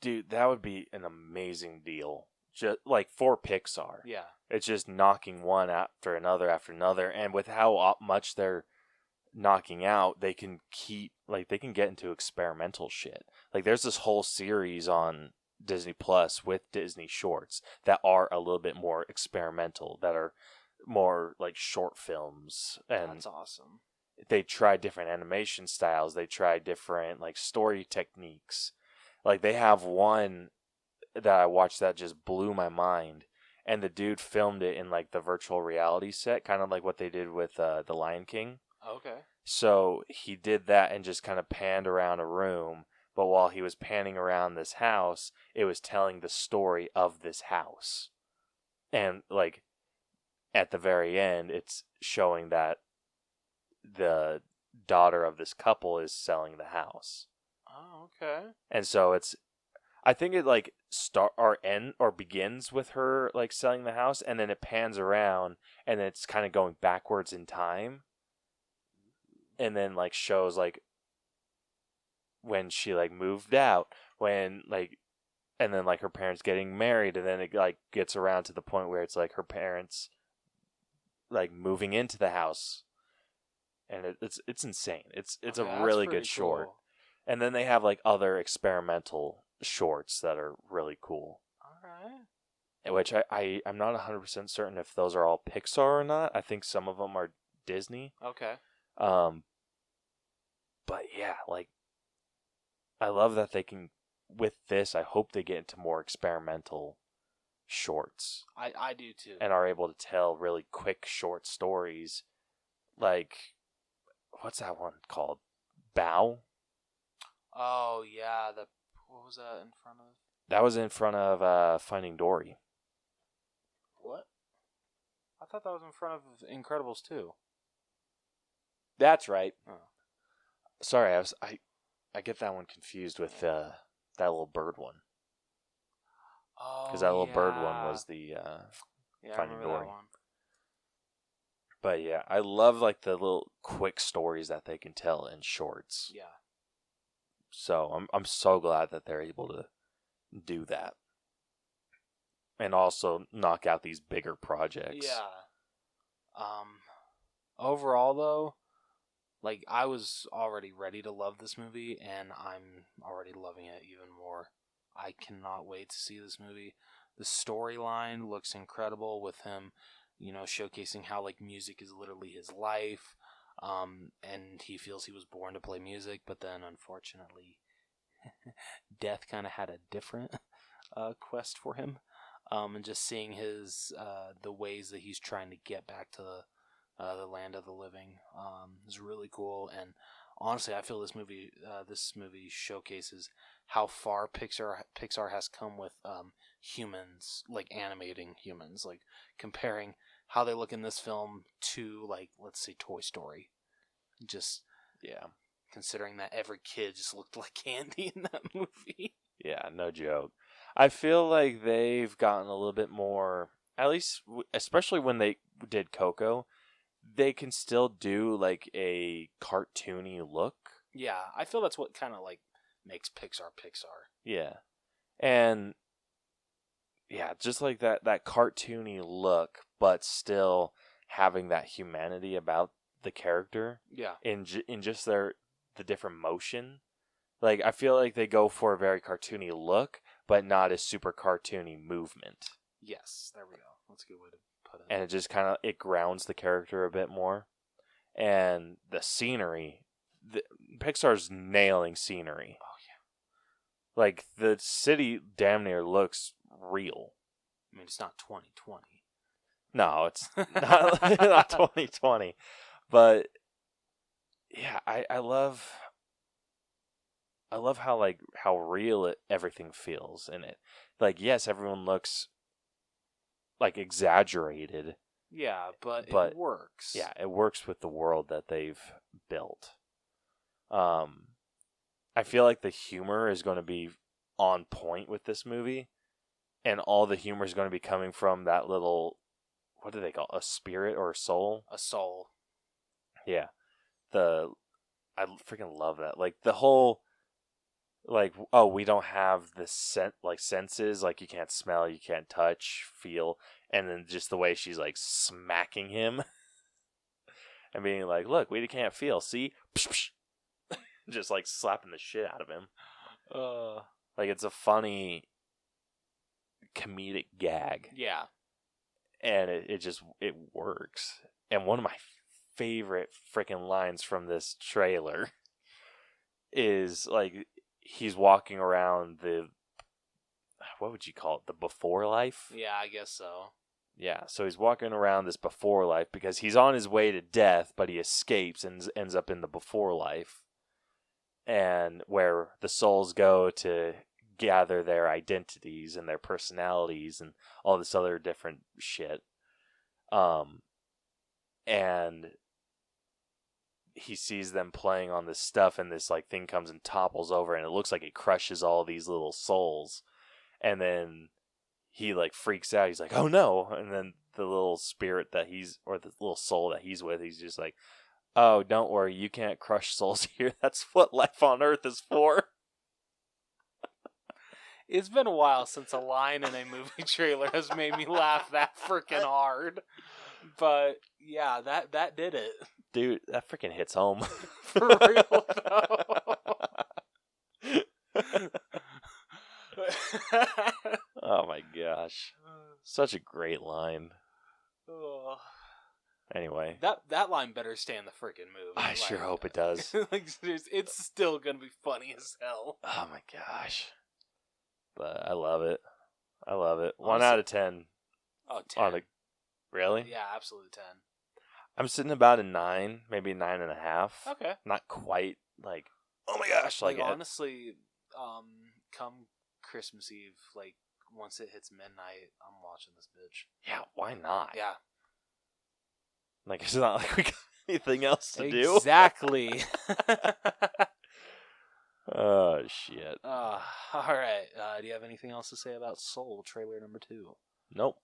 Dude, that would be an amazing deal. Just like for Pixar. Yeah. It's just knocking one after another, and with how much they're knocking out, they can get into experimental shit. Like, there's this whole series on Disney Plus with Disney shorts that are a little bit more experimental, that are more like short films. And that's awesome. They try different animation styles. They try different like story techniques. Like, they have one that I watched that just blew my mind. And the dude filmed it in like the virtual reality set, kind of like what they did with The Lion King. Okay. So he did that and just kind of panned around a room. But while he was panning around this house, it was telling the story of this house. And like at the very end, it's showing that the daughter of this couple is selling the house. Oh, okay. And so I think it like begins with her like selling the house, and then it pans around and it's kind of going backwards in time. And then like shows like when she like moved out, when like, and then like her parents getting married, and then it like gets around to the point where it's like her parents like moving into the house, and it's insane. It's Okay, a really good short. cool. And then they have like other experimental shorts that are really cool. All right. Which I'm not 100% certain if those are all Pixar or not. I think some of them are Disney. Okay. But yeah, like, I love that they can, with this, I hope they get into more experimental shorts. I do too. And are able to tell really quick short stories. Like, what's that one called? Bow? Oh, yeah. What was that in front of? That was in front of Finding Dory. What? I thought that was in front of Incredibles 2. That's right. Oh. Sorry, I get that one confused with that little bird one. Oh, Because that little bird one was the yeah, Finding I remember Dory. that one. But yeah, I love like the little quick stories that they can tell in shorts. Yeah. So I'm so glad that they're able to do that. And also knock out these bigger projects. Yeah. Overall, though, like, I was already ready to love this movie, and I'm already loving it even more. I cannot wait to see this movie. The storyline looks incredible with him, showcasing how, like, music is literally his life, and he feels he was born to play music, but then, unfortunately, death kind of had a different quest for him. And just seeing his the ways that he's trying to get back to the land of the living is really cool. And honestly, I feel this movie showcases how far Pixar has come with humans, like animating humans, like comparing how they look in this film to, like, let's say Toy Story. Just considering that every kid just looked like candy in that movie. Yeah, no joke. I feel like they've gotten a little bit more, at least, especially when they did Coco, they can still do like a cartoony look. Yeah, I feel that's what kind of like makes Pixar. Yeah. And yeah, just like that cartoony look, but still having that humanity about the character. Yeah. In just the different motion. Like, I feel like they go for a very cartoony look, but not a super cartoony movement. Yes, there we go. That's a good way to put it. And it just kind of, it grounds the character a bit more. And the scenery, Pixar's nailing scenery. Oh, yeah. Like, the city damn near looks real. I mean, it's not 2020. No, it's not 2020. But, yeah, I love how real everything feels in it. Like, yes, everyone looks like exaggerated. Yeah, but it works. Yeah, it works with the world that they've built. I feel like the humor is going to be on point with this movie, and all the humor is going to be coming from that little, what do they call it? A spirit or a soul? A soul. Yeah. I freaking love that. Like, the whole, like, oh, we don't have the senses, like, you can't smell, you can't touch, feel, and then just the way she's like smacking him and being like, look, we can't feel, see? Just like slapping the shit out of him. Like, it's a funny comedic gag. Yeah. And it works. And one of my favorite freaking lines from this trailer is, like, he's walking around what would you call it? The before life? Yeah, I guess so. Yeah, so he's walking around this before life because he's on his way to death, but he escapes and ends up in the before life. And where the souls go to gather their identities and their personalities and all this other different shit. And he sees them playing on this stuff, and this like thing comes and topples over, and it looks like it crushes all these little souls. And then he like freaks out. He's like, "Oh no!" And then the little spirit the little soul that he's with, he's just like, "Oh, don't worry, you can't crush souls here. That's what life on Earth is for." It's been a while since a line in a movie trailer has made me laugh that freaking hard. But yeah, that did it. Dude, that freaking hits home. For real, though. Oh my gosh. Such a great line. Anyway. That line better stay in the freaking movie. I sure hope it does. Like, it's still gonna be funny as hell. Oh my gosh. But I love it. I love it. Honestly, 1 out of 10. Oh, 10. Really? Yeah, absolutely 10. I'm sitting about a 9, maybe 9.5. Okay. Not quite like, oh my gosh. Like honestly, come Christmas Eve, like, once it hits midnight, I'm watching this bitch. Yeah, why not? Yeah. Like, it's not like we got anything else to do. Exactly. Oh, shit. All right. Do you have anything else to say about Soul, trailer number 2? Nope.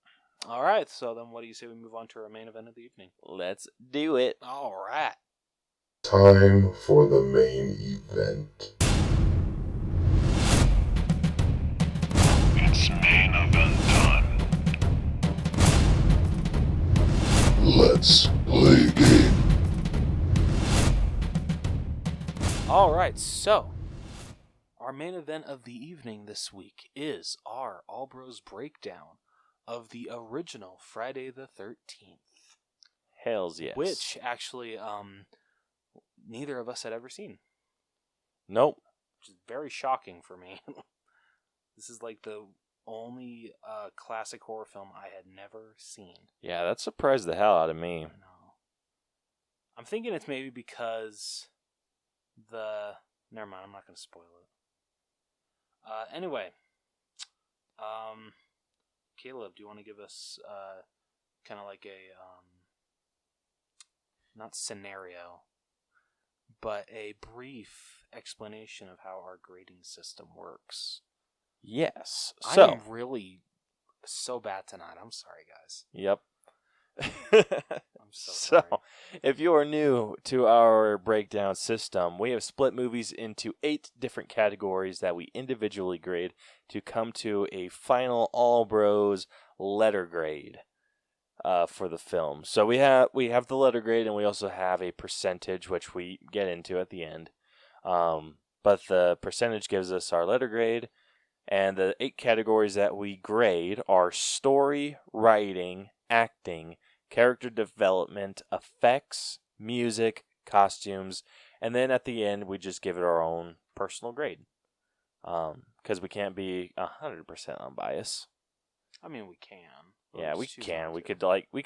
All right. So then what do you say we move on to our main event of the evening? Let's do it. All right. Time for the main event. It's main event time. Let's play a game. All right. So our main event of the evening this week is our All Bros breakdown of the original Friday the 13th. Hells yes. Which actually neither of us had ever seen. Nope. Which is very shocking for me. This is like the only classic horror film I had never seen. Yeah, that surprised the hell out of me. No. I'm thinking it's maybe because never mind, I'm not going to spoil it. Anyway, Caleb, do you want to give us kind of like a not scenario, but a brief explanation of how our grading system works? Yes. I So. am really so bad tonight. I'm sorry, guys. Yep. I'm so sorry. If you are new to our breakdown system, we have split movies into 8 different categories that we individually grade to come to a final All Bros letter grade for the film. So we have the letter grade, and we also have a percentage, which we get into at the end. But the percentage gives us our letter grade, and the 8 categories that we grade are story, writing, acting, character development, effects, music, costumes, and then at the end we just give it our own personal grade. Because we can't be 100% unbiased. I mean, we can. Yeah, we can. We could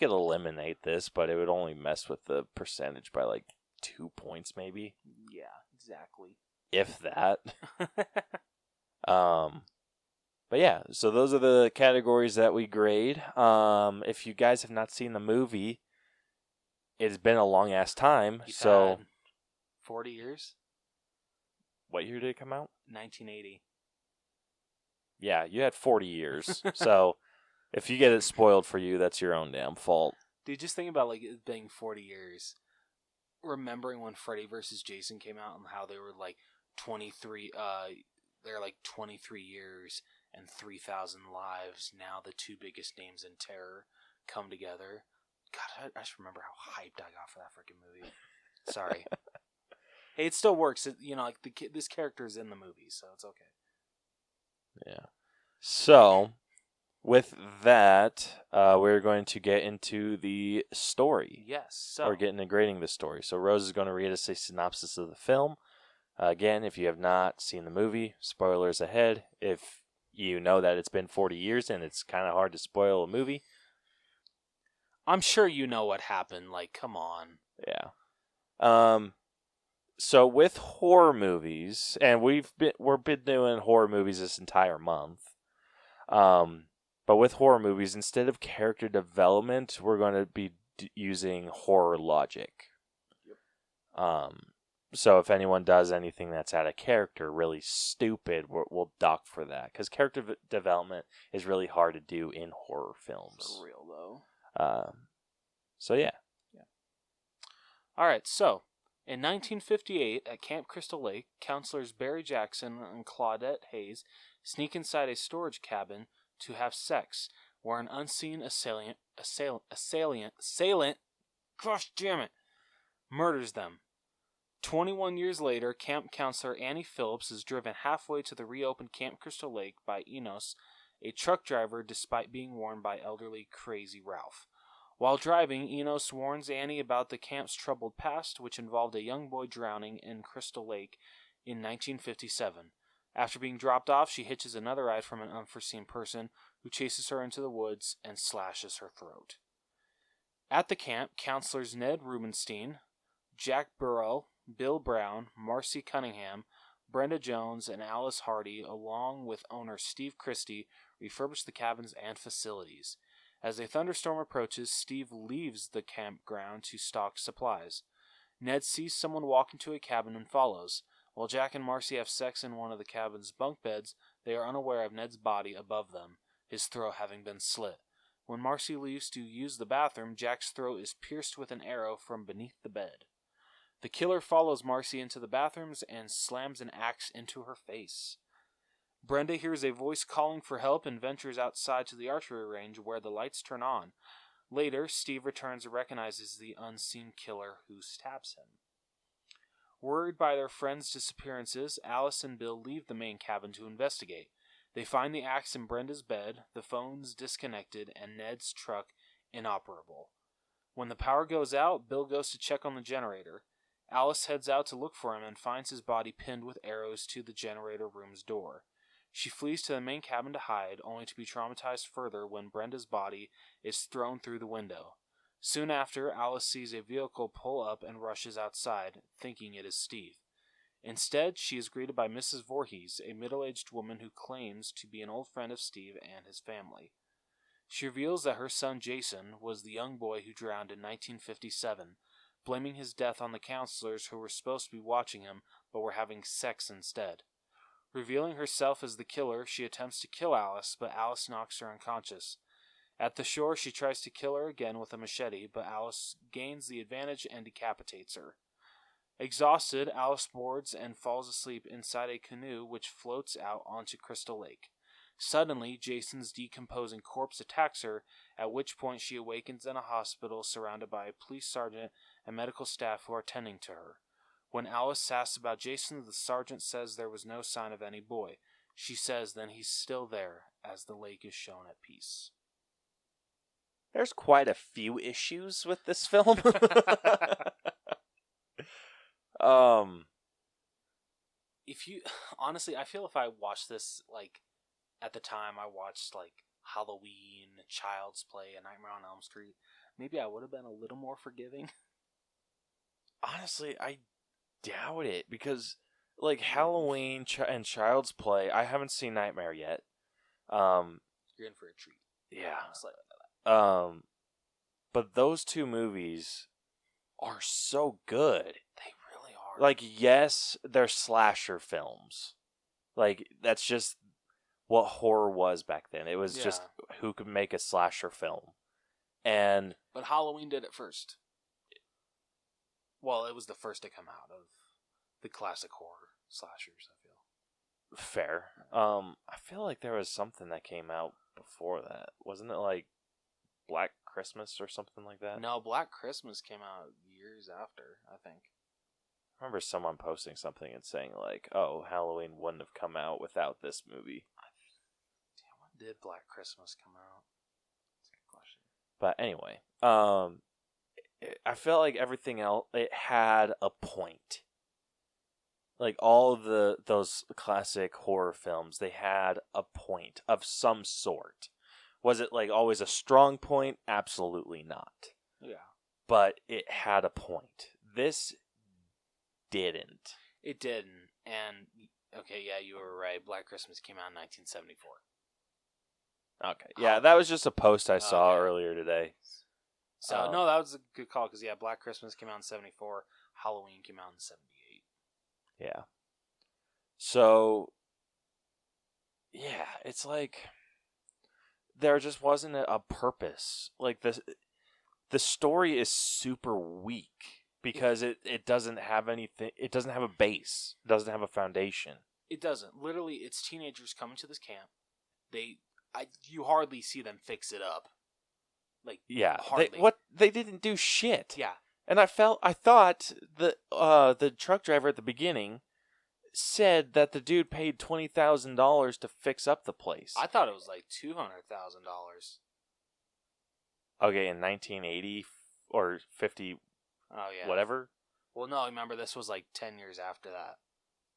eliminate this, but it would only mess with the percentage by like 2 points, maybe. Yeah, exactly. If that. But yeah, so those are the categories that we grade. If you guys have not seen the movie, it's been a long ass time. You've so had 40 years? What year did it come out? 1980. Yeah, you had 40 years. So if you get it spoiled for you, that's your own damn fault. Dude, just think about like it being 40 years. Remembering when Freddy vs. Jason came out and how they were like 23 they're like 23 years and 3,000 lives. Now the 2 biggest names in terror come together. God, I just remember how hyped I got for that freaking movie. Sorry. Hey, it still works. Like this character is in the movie, so it's okay. Yeah. So, with that, we're going to get into the story. Yes. So We're getting to grading the story. So Rose is going to read us a synopsis of the film. Again, if you have not seen the movie, spoilers ahead. If you know that it's been 40 years and it's kind of hard to spoil a movie. I'm sure you know what happened. Like, come on. Yeah. So with horror movies, and we've been doing horror movies this entire month. But with horror movies, instead of character development, we're going to be using horror logic. Yep. So if anyone does anything that's out of character, really stupid, we'll dock for that. Because character development is really hard to do in horror films. For real, though. So yeah. All right, so in 1958, at Camp Crystal Lake, counselors Barry Jackson and Claudette Hayes sneak inside a storage cabin to have sex, where an unseen assailant, gosh damn it, murders them. 21 years later, camp counselor Annie Phillips is driven halfway to the reopened Camp Crystal Lake by Enos, a truck driver, despite being warned by elderly Crazy Ralph. While driving, Enos warns Annie about the camp's troubled past, which involved a young boy drowning in Crystal Lake in 1957. After being dropped off, she hitches another ride from an unforeseen person who chases her into the woods and slashes her throat. At the camp, counselors Ned Rubenstein, Jack Burrell, Bill Brown, Marcy Cunningham, Brenda Jones and Alice Hardy, along with owner Steve Christie, refurbish the cabins and facilities. As a thunderstorm approaches, Steve leaves the campground to stock supplies. Ned sees someone walk into a cabin and follows. While Jack and Marcy have sex in one of the cabin's bunk beds, they are unaware of Ned's body above them, his throat having been slit. When Marcy leaves to use the bathroom, Jack's throat is pierced with an arrow from beneath the bed. The killer follows Marcy into the bathrooms and slams an axe into her face. Brenda hears a voice calling for help and ventures outside to the archery range where the lights turn on. Later, Steve returns and recognizes the unseen killer who stabs him. Worried by their friends' disappearances, Alice and Bill leave the main cabin to investigate. They find the axe in Brenda's bed, the phones disconnected, and Ned's truck inoperable. When the power goes out, Bill goes to check on the generator. Alice heads out to look for him and finds his body pinned with arrows to the generator room's door. She flees to the main cabin to hide, only to be traumatized further when Brenda's body is thrown through the window. Soon after, Alice sees a vehicle pull up and rushes outside, thinking it is Steve. Instead, she is greeted by Mrs. Voorhees, a middle-aged woman who claims to be an old friend of Steve and his family. She reveals that her son Jason was the young boy who drowned in 1957, blaming his death on the counselors who were supposed to be watching him but were having sex instead. Revealing herself as the killer, she attempts to kill Alice, but Alice knocks her unconscious. At the shore, she tries to kill her again with a machete, but Alice gains the advantage and decapitates her. Exhausted, Alice boards and falls asleep inside a canoe which floats out onto Crystal Lake. Suddenly, Jason's decomposing corpse attacks her, at which point she awakens in a hospital surrounded by a police sergeant and medical staff who are tending to her. When Alice asks about Jason, the sergeant says there was no sign of any boy. She says then he's still there, as the lake is shown at peace. There's quite a few issues with this film. If you honestly, I feel if I watched this like at the time I watched like Halloween, Child's Play, and Nightmare on Elm Street, maybe I would have been a little more forgiving. Honestly, I doubt it because like Halloween and Child's Play, I haven't seen Nightmare yet. You're in for a treat. Yeah. Like but those two movies are so good. they really are. Like, yes, they're slasher films. Like, that's just what horror was back then. It was just who could make a slasher film. But Halloween did it first. Well, it was the first to come out of the classic horror slashers, I feel. Fair. I feel like there was something that came out before that. Wasn't it like Black Christmas or something like that? No, Black Christmas came out years after, I think. I remember someone posting something and saying like, "Oh, Halloween wouldn't have come out without this movie." Damn, when did Black Christmas come out? That's a good question. But anyway, I felt like everything else, it had a point. Like all of those classic horror films, they had a point of some sort. Was it like always a strong point? Absolutely not. Yeah. But it had a point. This didn't. It didn't. And, okay, yeah, you were right. Black Christmas came out in 1974. Okay. Yeah, that was just a post I saw earlier today. So, no, that was a good call because, yeah, Black Christmas came out in 74. Halloween came out in 78. Yeah. So, yeah, it's like there just wasn't a purpose. Like the story is super weak because it doesn't have anything. It doesn't have a base. It doesn't have a foundation. It doesn't. Literally, it's teenagers coming to this camp. You hardly see them fix it up. Like, yeah, hardly. They didn't do shit. Yeah, and I thought the truck driver at the beginning said that the dude paid $20,000 to fix up the place. I thought it was like $200,000. Okay, in 1980 or 50, whatever. Well, no, remember this was like 10 years after that,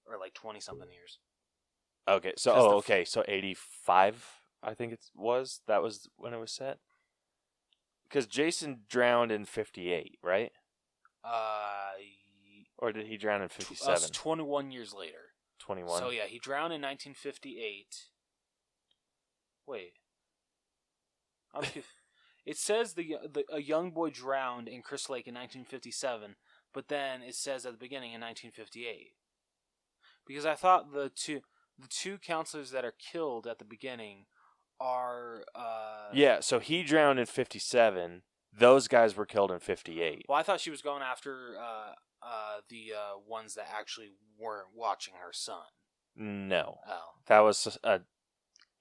or like 20-something years. Okay, so so 85, I think that was when it was set. Because Jason drowned in 58, right? Or did he drown in 57? 21 years later. 21. So yeah, he drowned in 1958. Wait. It says a young boy drowned in Crystal Lake in 1957, but then it says at the beginning in 1958. Because I thought the two counselors that are killed at the beginning are Yeah, so he drowned in 57. Those guys were killed in 58. Well, I thought she was going after the ones that actually weren't watching her son. No. Oh. That was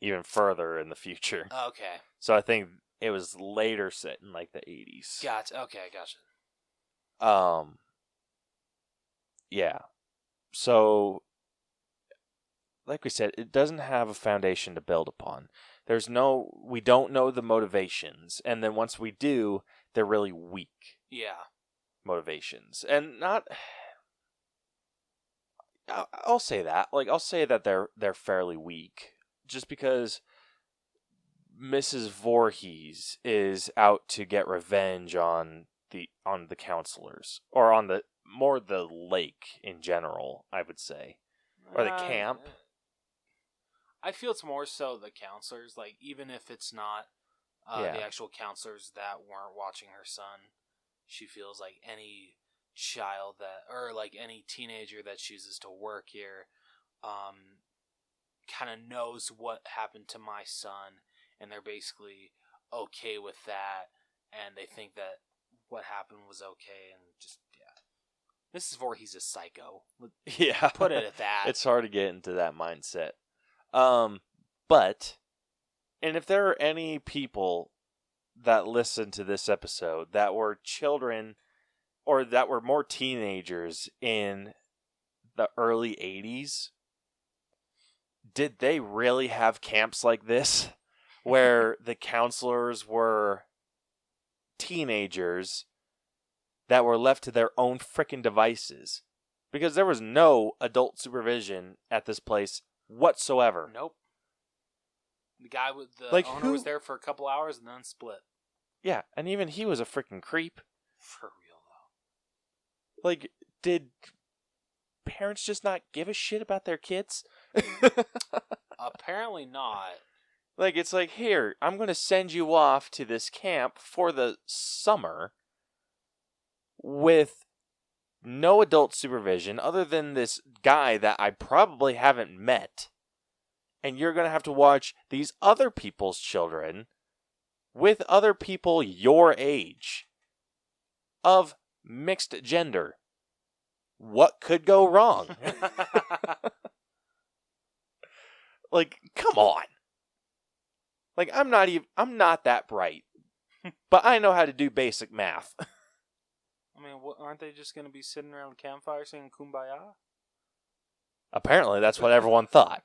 even further in the future. Okay. So I think it was later set in like the 80s. Gotcha. Okay, gotcha. Yeah. So, like we said, it doesn't have a foundation to build upon. We don't know the motivations, and then once we do, they're really weak. Yeah. Motivations, and not. I'll say that. Like, I'll say that they're fairly weak, just because Mrs. Voorhees is out to get revenge on the counselors, or on the lake in general, I would say, or the camp. I feel it's more so the counselors. Like, even if it's not the actual counselors that weren't watching her son, she feels like any child or like any teenager that chooses to work here, kind of knows what happened to my son, and they're basically okay with that, and they think that what happened was okay, and just, yeah. Mrs. Voorhees is psycho. Yeah. Put it at that. It's hard to get into that mindset. But, and if there are any people that listen to this episode that were children or that were more teenagers in the early 80s, did they really have camps like this where the counselors were teenagers that were left to their own frickin' devices? Because there was no adult supervision at this place whatsoever. Nope. The guy with the owner was there for a couple hours and then split. Yeah, and even he was a freaking creep. For real, though. Like, did parents just not give a shit about their kids? Apparently not. Like, it's like, here, I'm going to send you off to this camp for the summer with no adult supervision other than this guy that I probably haven't met. And you're going to have to watch these other people's children with other people your age of mixed gender. What could go wrong? Like, come on. Like, I'm not that bright. But I know how to do basic math. I mean, aren't they just going to be sitting around the campfire singing Kumbaya? Apparently, that's what everyone thought.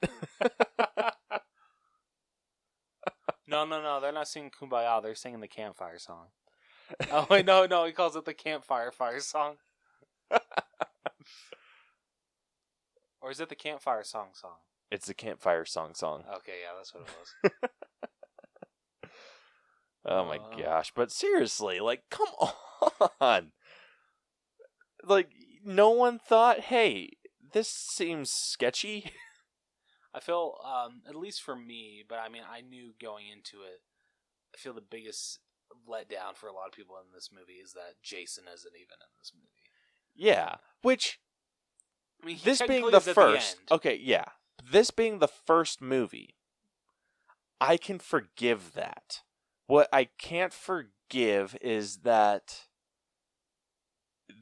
No, they're not singing Kumbaya. They're singing the campfire song. Oh, wait, no, he calls it the campfire song. Or is it the campfire song? It's the campfire song. Okay, yeah, that's what it was. Oh my gosh. But seriously, like, come on. Like, no one thought, hey, this seems sketchy. I feel, at least for me, but I mean, I knew going into it, I feel the biggest letdown for a lot of people in this movie is that Jason isn't even in this movie. Yeah, which, I mean, this being the first, okay, yeah, this being the first movie, I can forgive that. What I can't forgive is that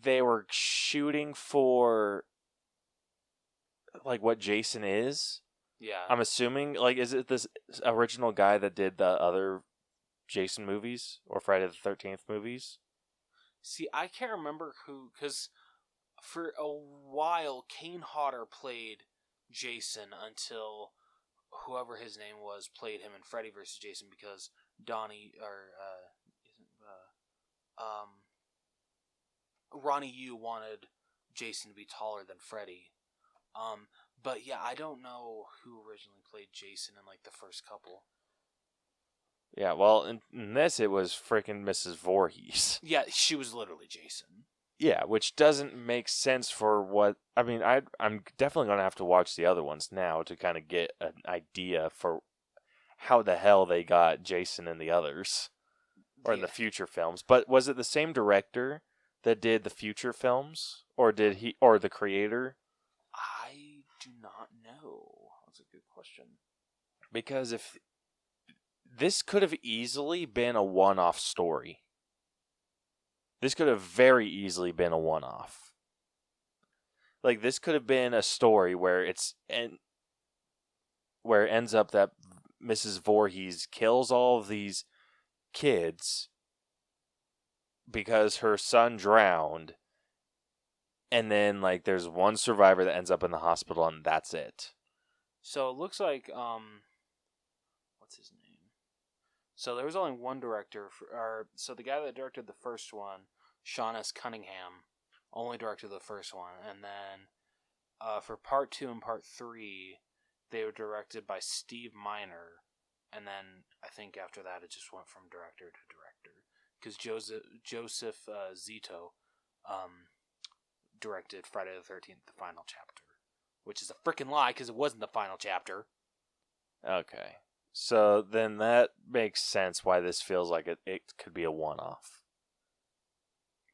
they were shooting for, like, what Jason is. Yeah. I'm assuming, like, is it this original guy that did the other Jason movies or Friday the 13th movies? See, I can't remember who, because for a while, Kane Hodder played Jason until whoever his name was played him in Freddy vs. Jason, because Ronnie Yu wanted Jason to be taller than Freddy. But yeah, I don't know who originally played Jason in, like, the first couple. Yeah, well, in this, it was freaking Mrs. Voorhees. Yeah, she was literally Jason. Yeah, which doesn't make sense for what... I mean, I'm definitely going to have to watch the other ones now to kind of get an idea for how the hell they got Jason and the others. Or in the future films. But was it the same director that did the future films? Or the creator? I do not know. That's a good question. Because if this could have easily been a one-off story. This could have very easily been a one-off. Like, this could have been a story where it ends up that Mrs. Voorhees kills all of these kids because her son drowned, and then like there's one survivor that ends up in the hospital, and that's it. So it looks like what's his name? So there was only one director so the guy that directed the first one, Sean S. Cunningham, only directed the first one, and then for part 2 and part 3 they were directed by Steve Miner. And then I think after that it just went from director to director. Because Joseph Zito directed Friday the 13th, the final chapter. Which is a freaking lie because it wasn't the final chapter. Okay. So then that makes sense why this feels like it could be a one-off.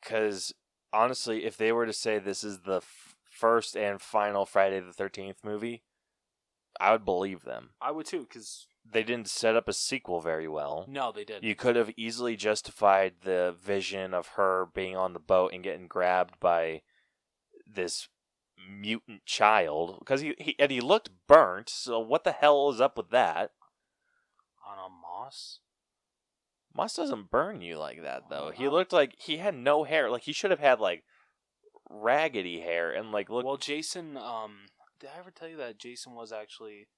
Because honestly, if they were to say this is the first and final Friday the 13th movie, I would believe them. I would too, because... They didn't set up a sequel very well. No, they didn't. You could have easily justified the vision of her being on the boat and getting grabbed by this mutant child. Because he looked burnt, so what the hell is up with that? On a moss? Moss doesn't burn you like that, though. He looked like he had no hair. Like, he should have had, like, raggedy hair and, like, look... Well, Jason, did I ever tell you that Jason was actually...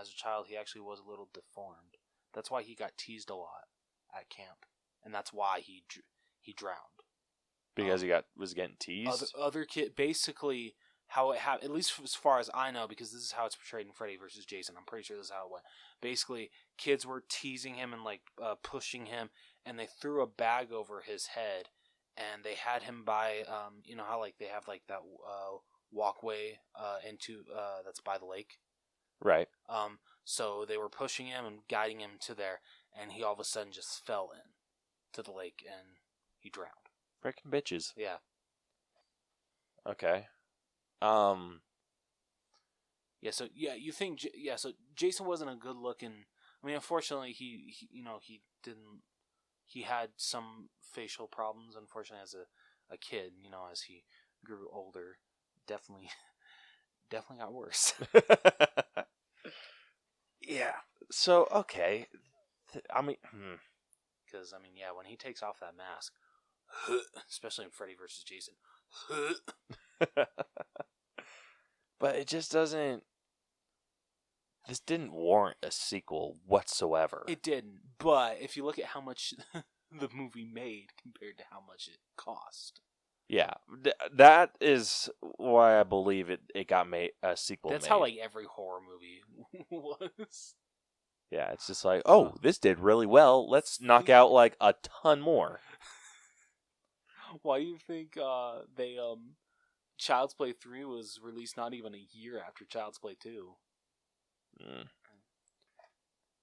as a child, he actually was a little deformed. That's why he got teased a lot at camp, and that's why he drowned. Because he was getting teased. Other kid, basically how it happened. At least as far as I know, because this is how it's portrayed in Freddy vs. Jason. I'm pretty sure this is how it went. Basically, kids were teasing him and like pushing him, and they threw a bag over his head, and they had him by you know how like they have like that walkway into that's by the lake. Right. So they were pushing him and guiding him to there, and he all of a sudden just fell in to the lake and he drowned. Freaking bitches. Yeah. Okay. Yeah. So you think? Yeah. So Jason wasn't a good looking. I mean, unfortunately, he he didn't. He had some facial problems. Unfortunately, as a kid, as he grew older, definitely got worse. Yeah. So, okay. I mean... Because, yeah, when he takes off that mask, especially in Freddy vs. Jason. But it just doesn't... This didn't warrant a sequel whatsoever. It didn't. But if you look at how much the movie made compared to how much it cost... Yeah, that is why I believe it got made a sequel. That's how like every horror movie was. Yeah, it's just like, oh, this did really well. Let's knock out like a ton more. Why do you think they Child's Play 3 was released not even a year after Child's Play 2?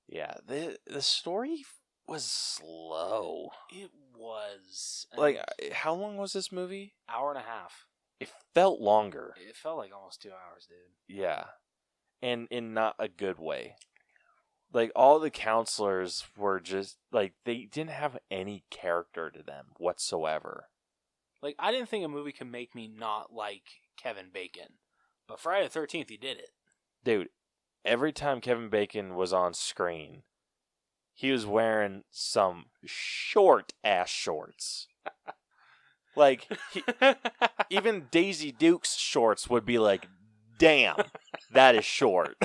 Yeah, the story was slow. It was. Like, how long was this movie? Hour and a half. It felt longer. It felt like almost 2 hours, dude. Yeah. And in not a good way. Like, all the counselors were just, like, they didn't have any character to them whatsoever. Like, I didn't think a movie could make me not like Kevin Bacon. But Friday the 13th, he did it. Dude, every time Kevin Bacon was on screen, he was wearing some short-ass shorts. Like, even Daisy Duke's shorts would be like, damn, that is short.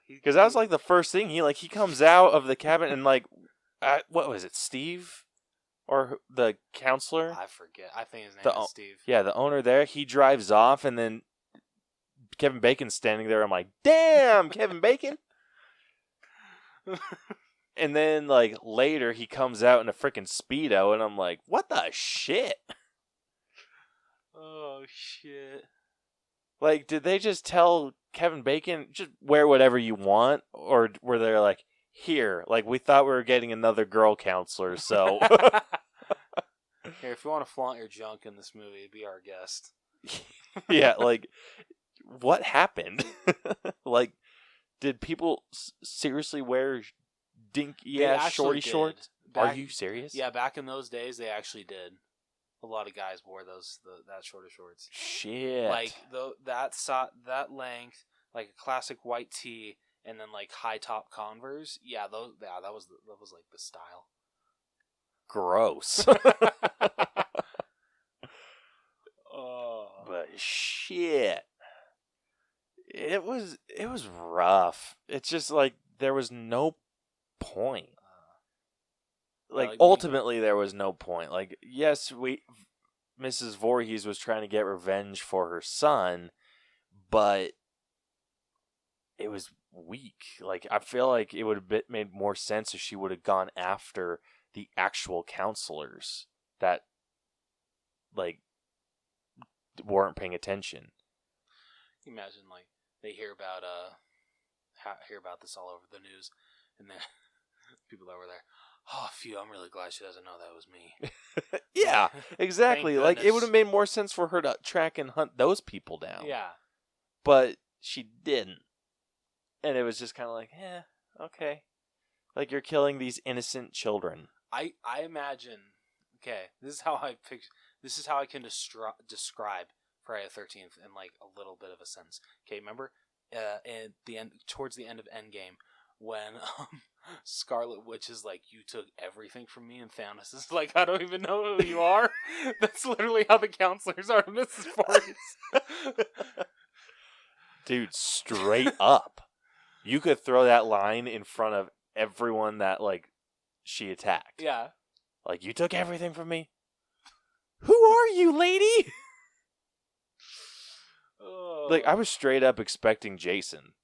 Because that was like the first thing. He comes out of the cabin and like, what was it, Steve? Or the counselor? I forget. I think his name is Steve. Yeah, the owner there, he drives off and then Kevin Bacon's standing there. I'm like, damn, Kevin Bacon. And then, like, later he comes out in a freaking Speedo, and I'm like, what the shit? Oh, shit. Like, did they just tell Kevin Bacon, just wear whatever you want? Or were they like, here, like, we thought we were getting another girl counselor, so... Here, if you want to flaunt your junk in this movie, be our guest. Yeah, like, what happened? Like, did people seriously wear dinky-ass shorty shorts? Are you serious? Yeah, back in those days, they actually did. A lot of guys wore that shorter shorts. Shit. Like that length, like a classic white tee, and then like high top Converse. Yeah, that was like the style. Gross. Oh, but shit, it was rough. It's just like there was no point. Like ultimately, there was no point. Like, yes, Mrs. Voorhees was trying to get revenge for her son, but it was weak. Like, I feel like it would have made more sense if she would have gone after the actual counselors that, like, weren't paying attention. Can you imagine, like, they hear about this all over the news, and then people that were there, oh, phew, I'm really glad she doesn't know that was me. Yeah, exactly. Thank Like, it goodness. would have made more sense for her to track and hunt those people down. Yeah. But she didn't. And it was just kind of like, okay. Like, you're killing these innocent children. I imagine, okay, this is how I can describe Friday the 13th in, like, a little bit of a sentence. Okay, remember, at the end, towards the end of Endgame, when Scarlet Witch is like, you took everything from me, and Thanos is like, I don't even know who you are. That's literally how the counselors are, Mrs. Voorhees. Dude, straight up. You could throw that line in front of everyone that, like, she attacked. Yeah. Like, you took everything from me? Who are you, lady? Like, I was straight up expecting Jason.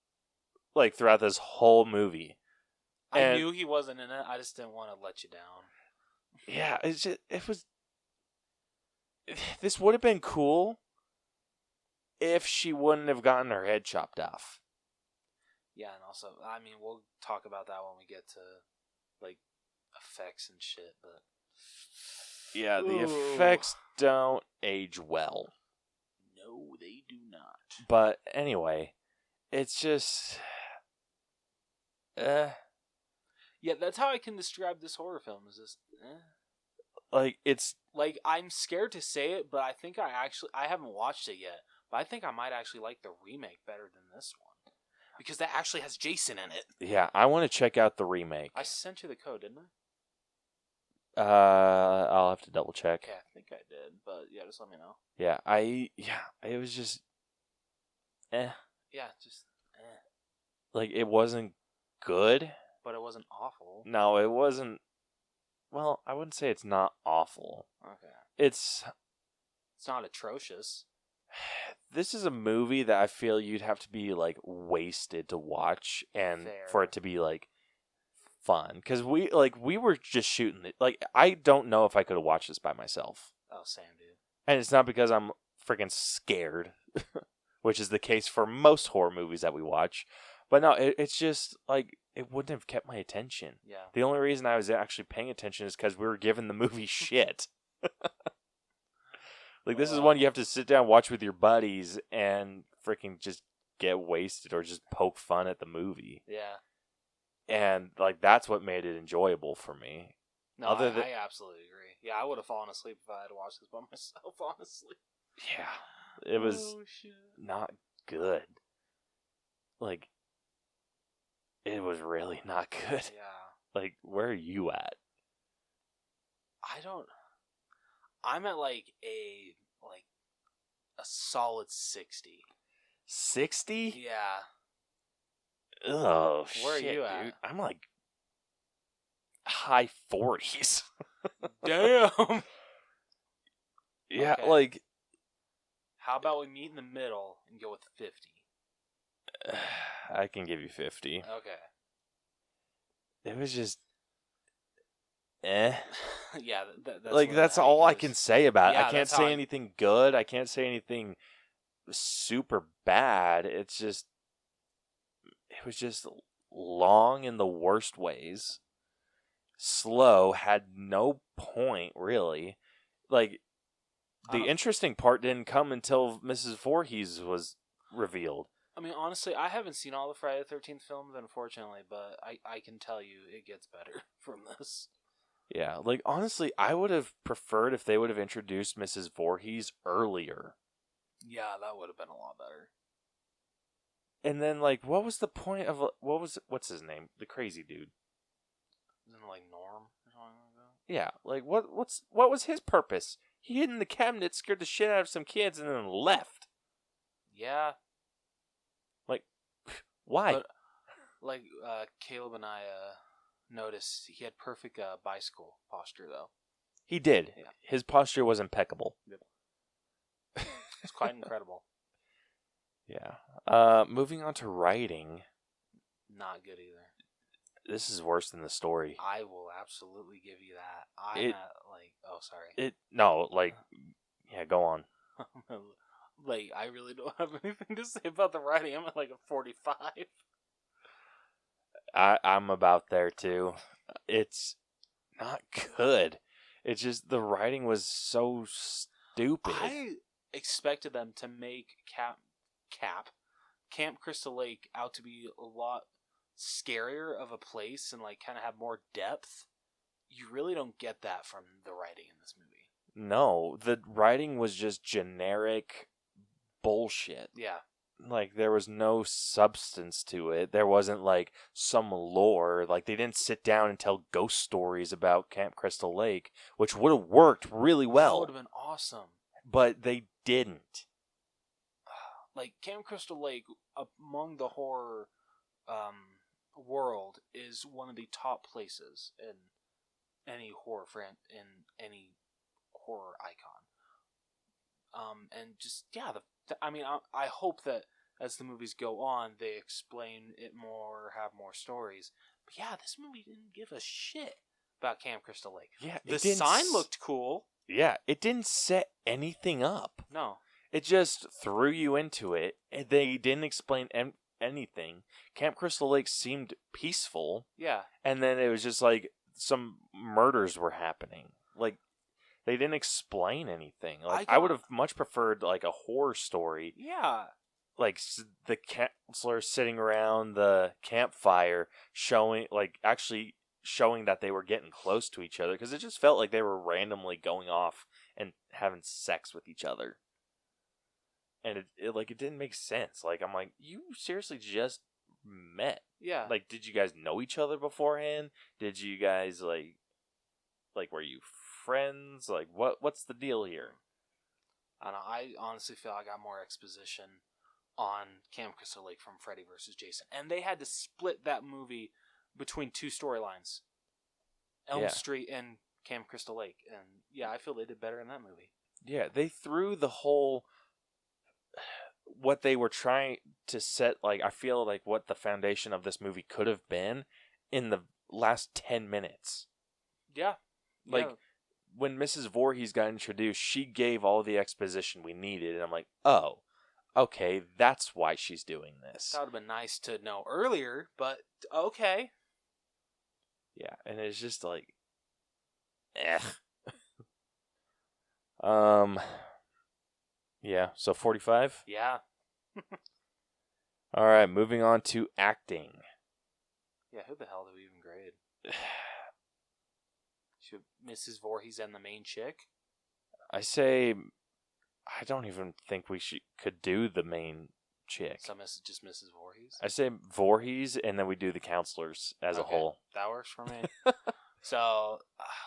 Like, throughout this whole movie. I knew he wasn't in it. I just didn't want to let you down. Yeah, this would have been cool if she wouldn't have gotten her head chopped off. Yeah, and also, I mean, we'll talk about that when we get to, like, effects and shit, but... Yeah, the effects don't age well. No, they do not. But anyway, it's just... Yeah, that's how I can describe this horror film, is just... Like, it's... Like, I'm scared to say it, but I think I haven't watched it yet, but I think I might actually like the remake better than this one. Because that actually has Jason in it. Yeah, I want to check out the remake. I sent you the code, didn't I? I'll have to double check. Okay, I think I did, but yeah, just let me know. Yeah, it was just... Yeah, just Like, it wasn't good. But it wasn't awful. No, it wasn't... Well, I wouldn't say it's not awful. Okay. It's not atrocious. This is a movie that I feel you'd have to be, like, wasted to watch and for it to be, like, fun. Because we were just shooting it. Like, I don't know if I could have watched this by myself. Oh, same, dude. And it's not because I'm freaking scared, which is the case for most horror movies that we watch. But no, it's just, like, it wouldn't have kept my attention. Yeah. The only reason I was actually paying attention is because we were giving the movie shit. Like, this is one you have to sit down and watch with your buddies and freaking just get wasted or just poke fun at the movie. Yeah. And, like, that's what made it enjoyable for me. No, I absolutely agree. Yeah, I would have fallen asleep if I had watched this by myself, honestly. Yeah. It was not good. Like, it was really not good. Yeah. Like, where are you at? I'm at like a solid 60. 60? Yeah. Oh, Where shit, are you at? dude. I'm like high 40s. Damn. Yeah, Okay. like... How about we meet in the middle and go with 50? I can give you 50. Okay. It was just... Yeah, that's like, what that's I all I goes. can say about it. Yeah, I can't that's how say I- anything good. I can't say anything super bad. It's just, it was just long in the worst ways. Slow, had no point, really. Like, the interesting part didn't come until Mrs. Voorhees was revealed. I mean, honestly, I haven't seen all the Friday the 13th films, unfortunately, but I can tell you it gets better from this. Yeah, like, honestly, I would have preferred if they would have introduced Mrs. Voorhees earlier. Yeah, that would have been a lot better. And then, like, what was the point of, what's his name? The crazy dude. Isn't it like Norm or something like that? Yeah, like, what was his purpose? He hid in the cabinet, scared the shit out of some kids, and then left. Yeah. Like, why? But, like, Caleb and I noticed he had perfect bicycle posture, though. He did. Yeah. His posture was impeccable. It's quite incredible. Yeah. Moving on to writing. Not good either. This is worse than the story. I will absolutely give you that. Oh, sorry. Go on. Like, I really don't have anything to say about the writing. I'm at like a 45. I'm about there too. It's not good. It's just the writing was so stupid. I expected them to make Camp Crystal Lake out to be a lot scarier of a place and like kind of have more depth. You really don't get that from the writing in this movie. No, the writing was just generic bullshit. Yeah. Like, there was no substance to it. There wasn't, like, some lore. Like, they didn't sit down and tell ghost stories about Camp Crystal Lake, which would have worked really well. That would have been awesome. But they didn't. Like, Camp Crystal Lake, among the horror world, is one of the top places in any horror in any horror icon. And just, yeah, I hope that as the movies go on, they explain it more, have more stories. But yeah, this movie didn't give a shit about Camp Crystal Lake. Yeah, the sign looked cool. Yeah, it didn't set anything up. No. It just threw you into it. They didn't explain anything. Camp Crystal Lake seemed peaceful. Yeah. And then it was just like some murders were happening. Like, they didn't explain anything. Like, I would have much preferred, like, a horror story. Yeah. Like, the counselor sitting around the campfire actually showing that they were getting close to each other. Because it just felt like they were randomly going off and having sex with each other. And it didn't make sense. Like, I'm like, you seriously just met? Yeah. Like, did you guys know each other beforehand? Did you guys, like, were you friends? Like, what's the deal here? I don't know. I honestly feel I got more exposition on Camp Crystal Lake from Freddy vs. Jason. And they had to split that movie between two storylines. Elm Street and Camp Crystal Lake. And, yeah, I feel they did better in that movie. Yeah, they threw the whole... what they were trying to set, like, I feel like what the foundation of this movie could have been in the last 10 minutes. Yeah. Like, when Mrs. Voorhees got introduced, she gave all the exposition we needed, and I'm like, oh, okay, that's why she's doing this. That would have been nice to know earlier, but okay. Yeah, and it's just like, yeah, so 45? Yeah. All right, moving on to acting. Yeah, who the hell do we even grade? Should Mrs. Voorhees and the main chick? I say, I don't even think we could do the main chick. So just Mrs. Voorhees? I say Voorhees, and then we do the counselors as a whole. That works for me. So,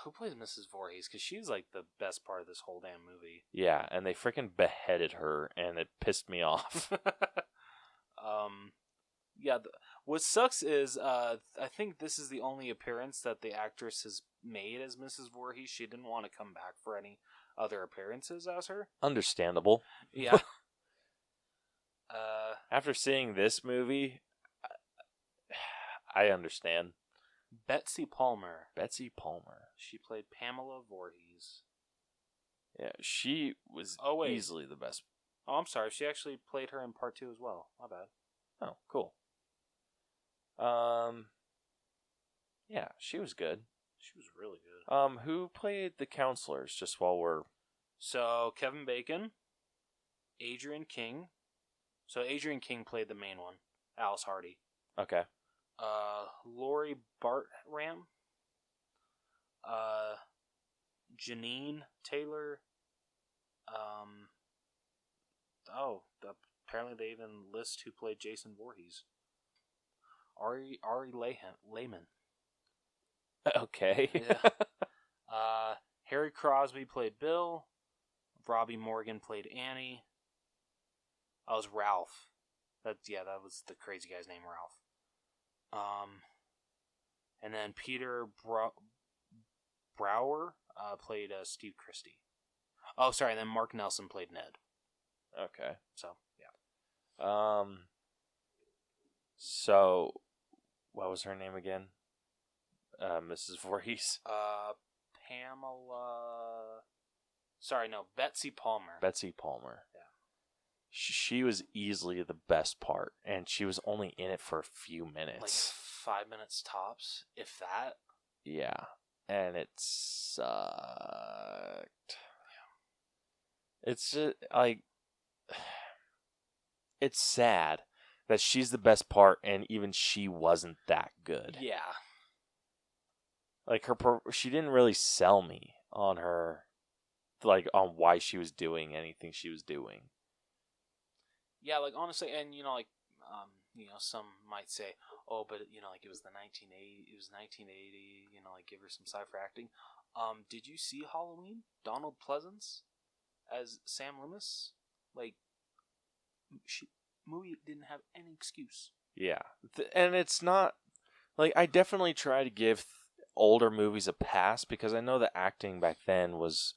who plays Mrs. Voorhees? Because she's like the best part of this whole damn movie. Yeah, and they freaking beheaded her, and it pissed me off. Yeah, what sucks is I think this is the only appearance that the actress has made as Mrs. Voorhees. She didn't want to come back for any other appearances as her. Understandable. Yeah. After seeing this movie, I understand. Betsy Palmer. Betsy Palmer. She played Pamela Voorhees. Yeah, she was easily the best. Oh, I'm sorry. She actually played her in part 2 as well. My bad. Oh, cool. Yeah, she was good. She was really good. Who played the counselors? Just while we're... So, Kevin Bacon, Adrian King. So, Adrian King played the main one, Alice Hardy. Okay. Lori Bartram. Janine Taylor. Apparently they even list who played Jason Voorhees. Ari Lehman. Okay. Yeah. Harry Crosby played Bill. Robbie Morgan played Annie. That was Ralph. That was the crazy guy's name, Ralph. And then Peter Brower played Steve Christie. Oh, sorry. And then Mark Nelson played Ned. Okay. So, yeah. So, what was her name again? Mrs. Voorhees? Pamela... Sorry, no, Betsy Palmer. Betsy Palmer. Yeah. She was easily the best part, and she was only in it for a few minutes. Like 5 minutes tops, if that. Yeah. And it sucked. Yeah. It's just, like... It's sad that she's the best part, and even she wasn't that good. Yeah. Like, she didn't really sell me on her, like, on why she was doing anything she was doing. Yeah, like, honestly, and, some might say, oh, but, like, it was 1980, like, give her some cipher acting. Did you see Halloween? Donald Pleasance as Sam Loomis? Like, movie didn't have any excuse. Yeah. And it's not, like, I definitely try to give older movies a pass, because I know the acting back then was...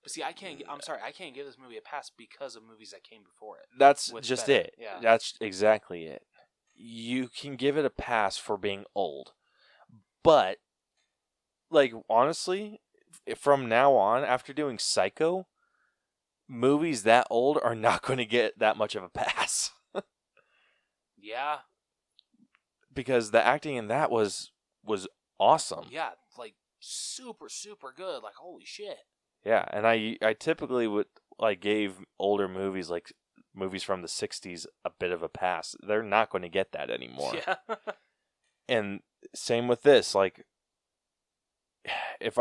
But see, I can't give this movie a pass because of movies that came before it. That's just better. it. Yeah. That's exactly it. You can give it a pass for being old. But, like, honestly, from now on, after doing Psycho, movies that old are not going to get that much of a pass. Yeah. Because the acting in that was awesome. Yeah, like, super, super good. Like, holy shit. Yeah, and I typically would, like, gave older movies, like movies from the 60s, a bit of a pass. They're not going to get that anymore. Yeah. And same with this, like, if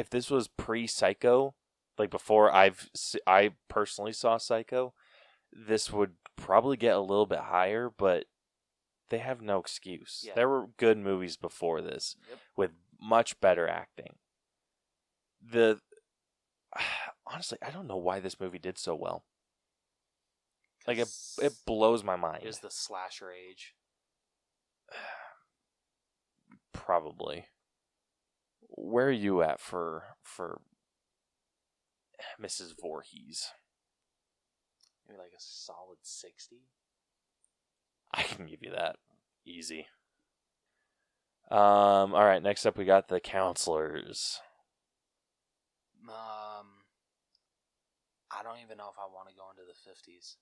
this was pre-Psycho, like before I personally saw Psycho, this would probably get a little bit higher, but they have no excuse. Yeah. There were good movies before this with much better acting. Honestly, I don't know why this movie did so well. Like, it blows my mind. It was the slasher age. Probably. Where are you at for Mrs. Voorhees? Maybe like a solid 60. I can give you that. Easy. All right, next up we got the counselors. I don't even know if I want to go into the 50s.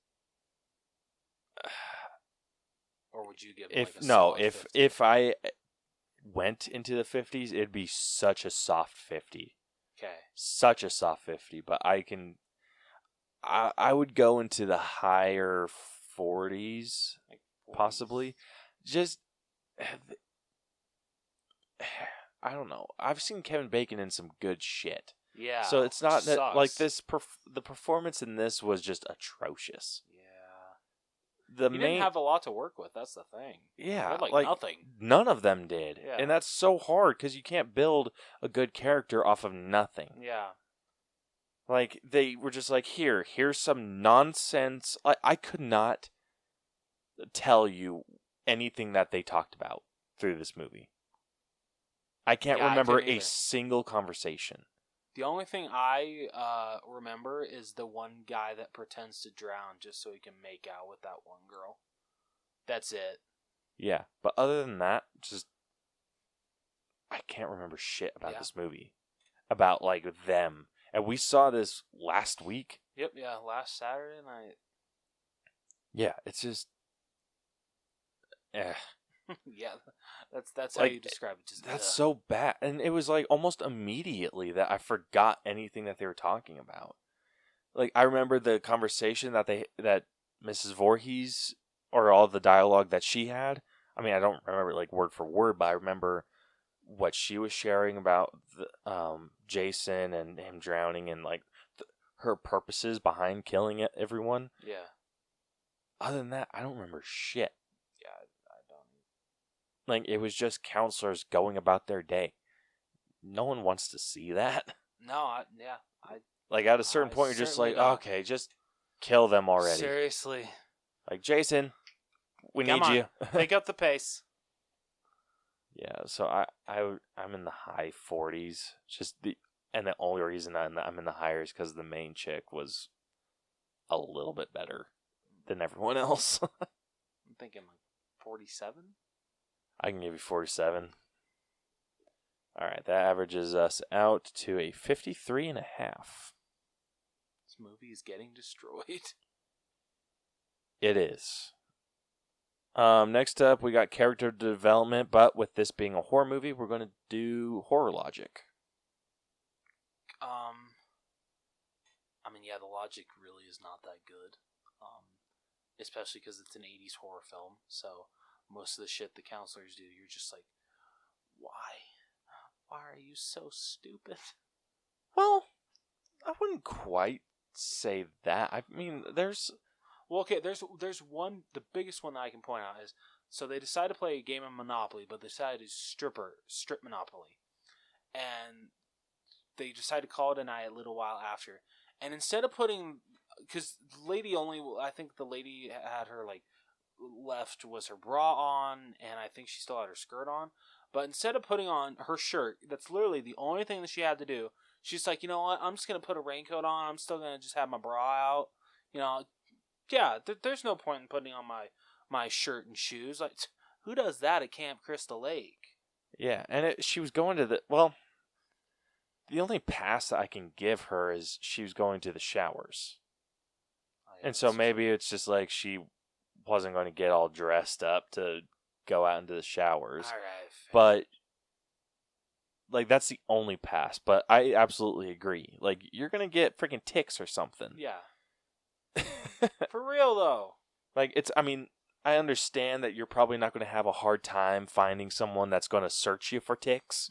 Or would you give it if I went into the 50s, it'd be such a soft 50. Okay. Such a soft 50, but I would go into the higher 40s, like 40s. possibly. Just I don't know. I've seen Kevin Bacon in some good shit. Yeah. So it's not that, sucks. like, this the performance in this was just atrocious. Yeah. He didn't have a lot to work with. That's the thing. Yeah, He had, like nothing. None of them did, Yeah. and that's so hard because you can't build a good character off of nothing. Yeah. Like, they were just like, here's some nonsense. I could not tell you anything that they talked about through this movie. I can't remember a single conversation. The only thing I remember is the one guy that pretends to drown just so he can make out with that one girl. That's it. Yeah, but other than that, just I can't remember shit about Yeah. this movie. About, like, them. And we saw this last week. Yep, yeah, last Saturday night. Yeah, it's just... Yeah, that's how Like, you describe it. Just that's so bad. And it was, like, almost immediately that I forgot anything that they were talking about. Like, I remember the conversation that Mrs. Voorhees, or all the dialogue that she had. I mean, I don't remember, like, word for word, but I remember what she was sharing about Jason and him drowning and, like, her purposes behind killing everyone. Yeah. Other than that, I don't remember shit. Yeah, I don't. Like, it was just counselors going about their day. No one wants to see that. No, Like, at a certain I point, you're just certainly like, don't. okay, just kill them already. Seriously. Like, Jason, we Come need on. you. Pick up the pace. Yeah, so I'm in the high 40s. And the only reason I'm in the higher is because the main chick was a little bit better than everyone else. I'm thinking like 47. I can give you 47. All right, that averages us out to a 53.5. This movie is getting destroyed. It is. Next up, we got character development, but with this being a horror movie, we're going to do horror logic. I mean, yeah, the logic really is not that good. Especially because it's an 80s horror film. So most of the shit the counselors do, you're just like, why? Why are you so stupid? Well, I wouldn't quite say that. I mean, there's... Well, okay, there's one, the biggest one that I can point out is, so they decide to play a game of Monopoly, but they decided to strip Monopoly. And they decided to call it a night a little while after. And instead of putting, because I think the lady had her, like, left was her bra on, and I think she still had her skirt on. But instead of putting on her shirt, that's literally the only thing that she had to do, she's like, you know what, I'm just going to put a raincoat on, I'm still going to just have my bra out, you know. Yeah, there's no point in putting on my shirt and shoes. Like, who does that at Camp Crystal Lake? Yeah, and she was going to the... Well, the only pass that I can give her is she was going to the showers. Oh, yeah, And so maybe it's just like she wasn't going to get all dressed up to go out into the showers. All right. But, like, that's the only pass. But I absolutely agree. Like, you're going to get freaking ticks or something. Yeah. For real, though. Like, I mean, I understand that you're probably not going to have a hard time finding someone that's going to search you for ticks.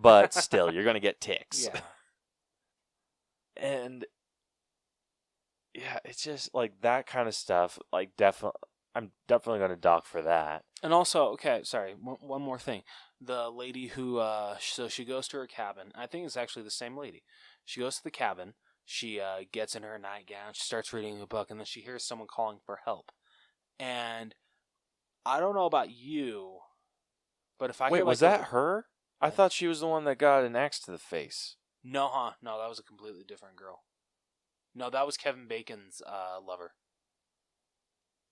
But still, you're going to get ticks. Yeah. And, yeah, it's just, like, that kind of stuff, like, I'm definitely going to dock for that. And also, okay, sorry, one more thing. The lady who, so she goes to her cabin. I think it's actually the same lady. She goes to the cabin. She gets in her nightgown. She starts reading a book, and then she hears someone calling for help. And I don't know about you, but if I Wait, hear, was that her? I thought she was the one that got an axe to the face. No, no, that was a completely different girl. No, that was Kevin Bacon's lover.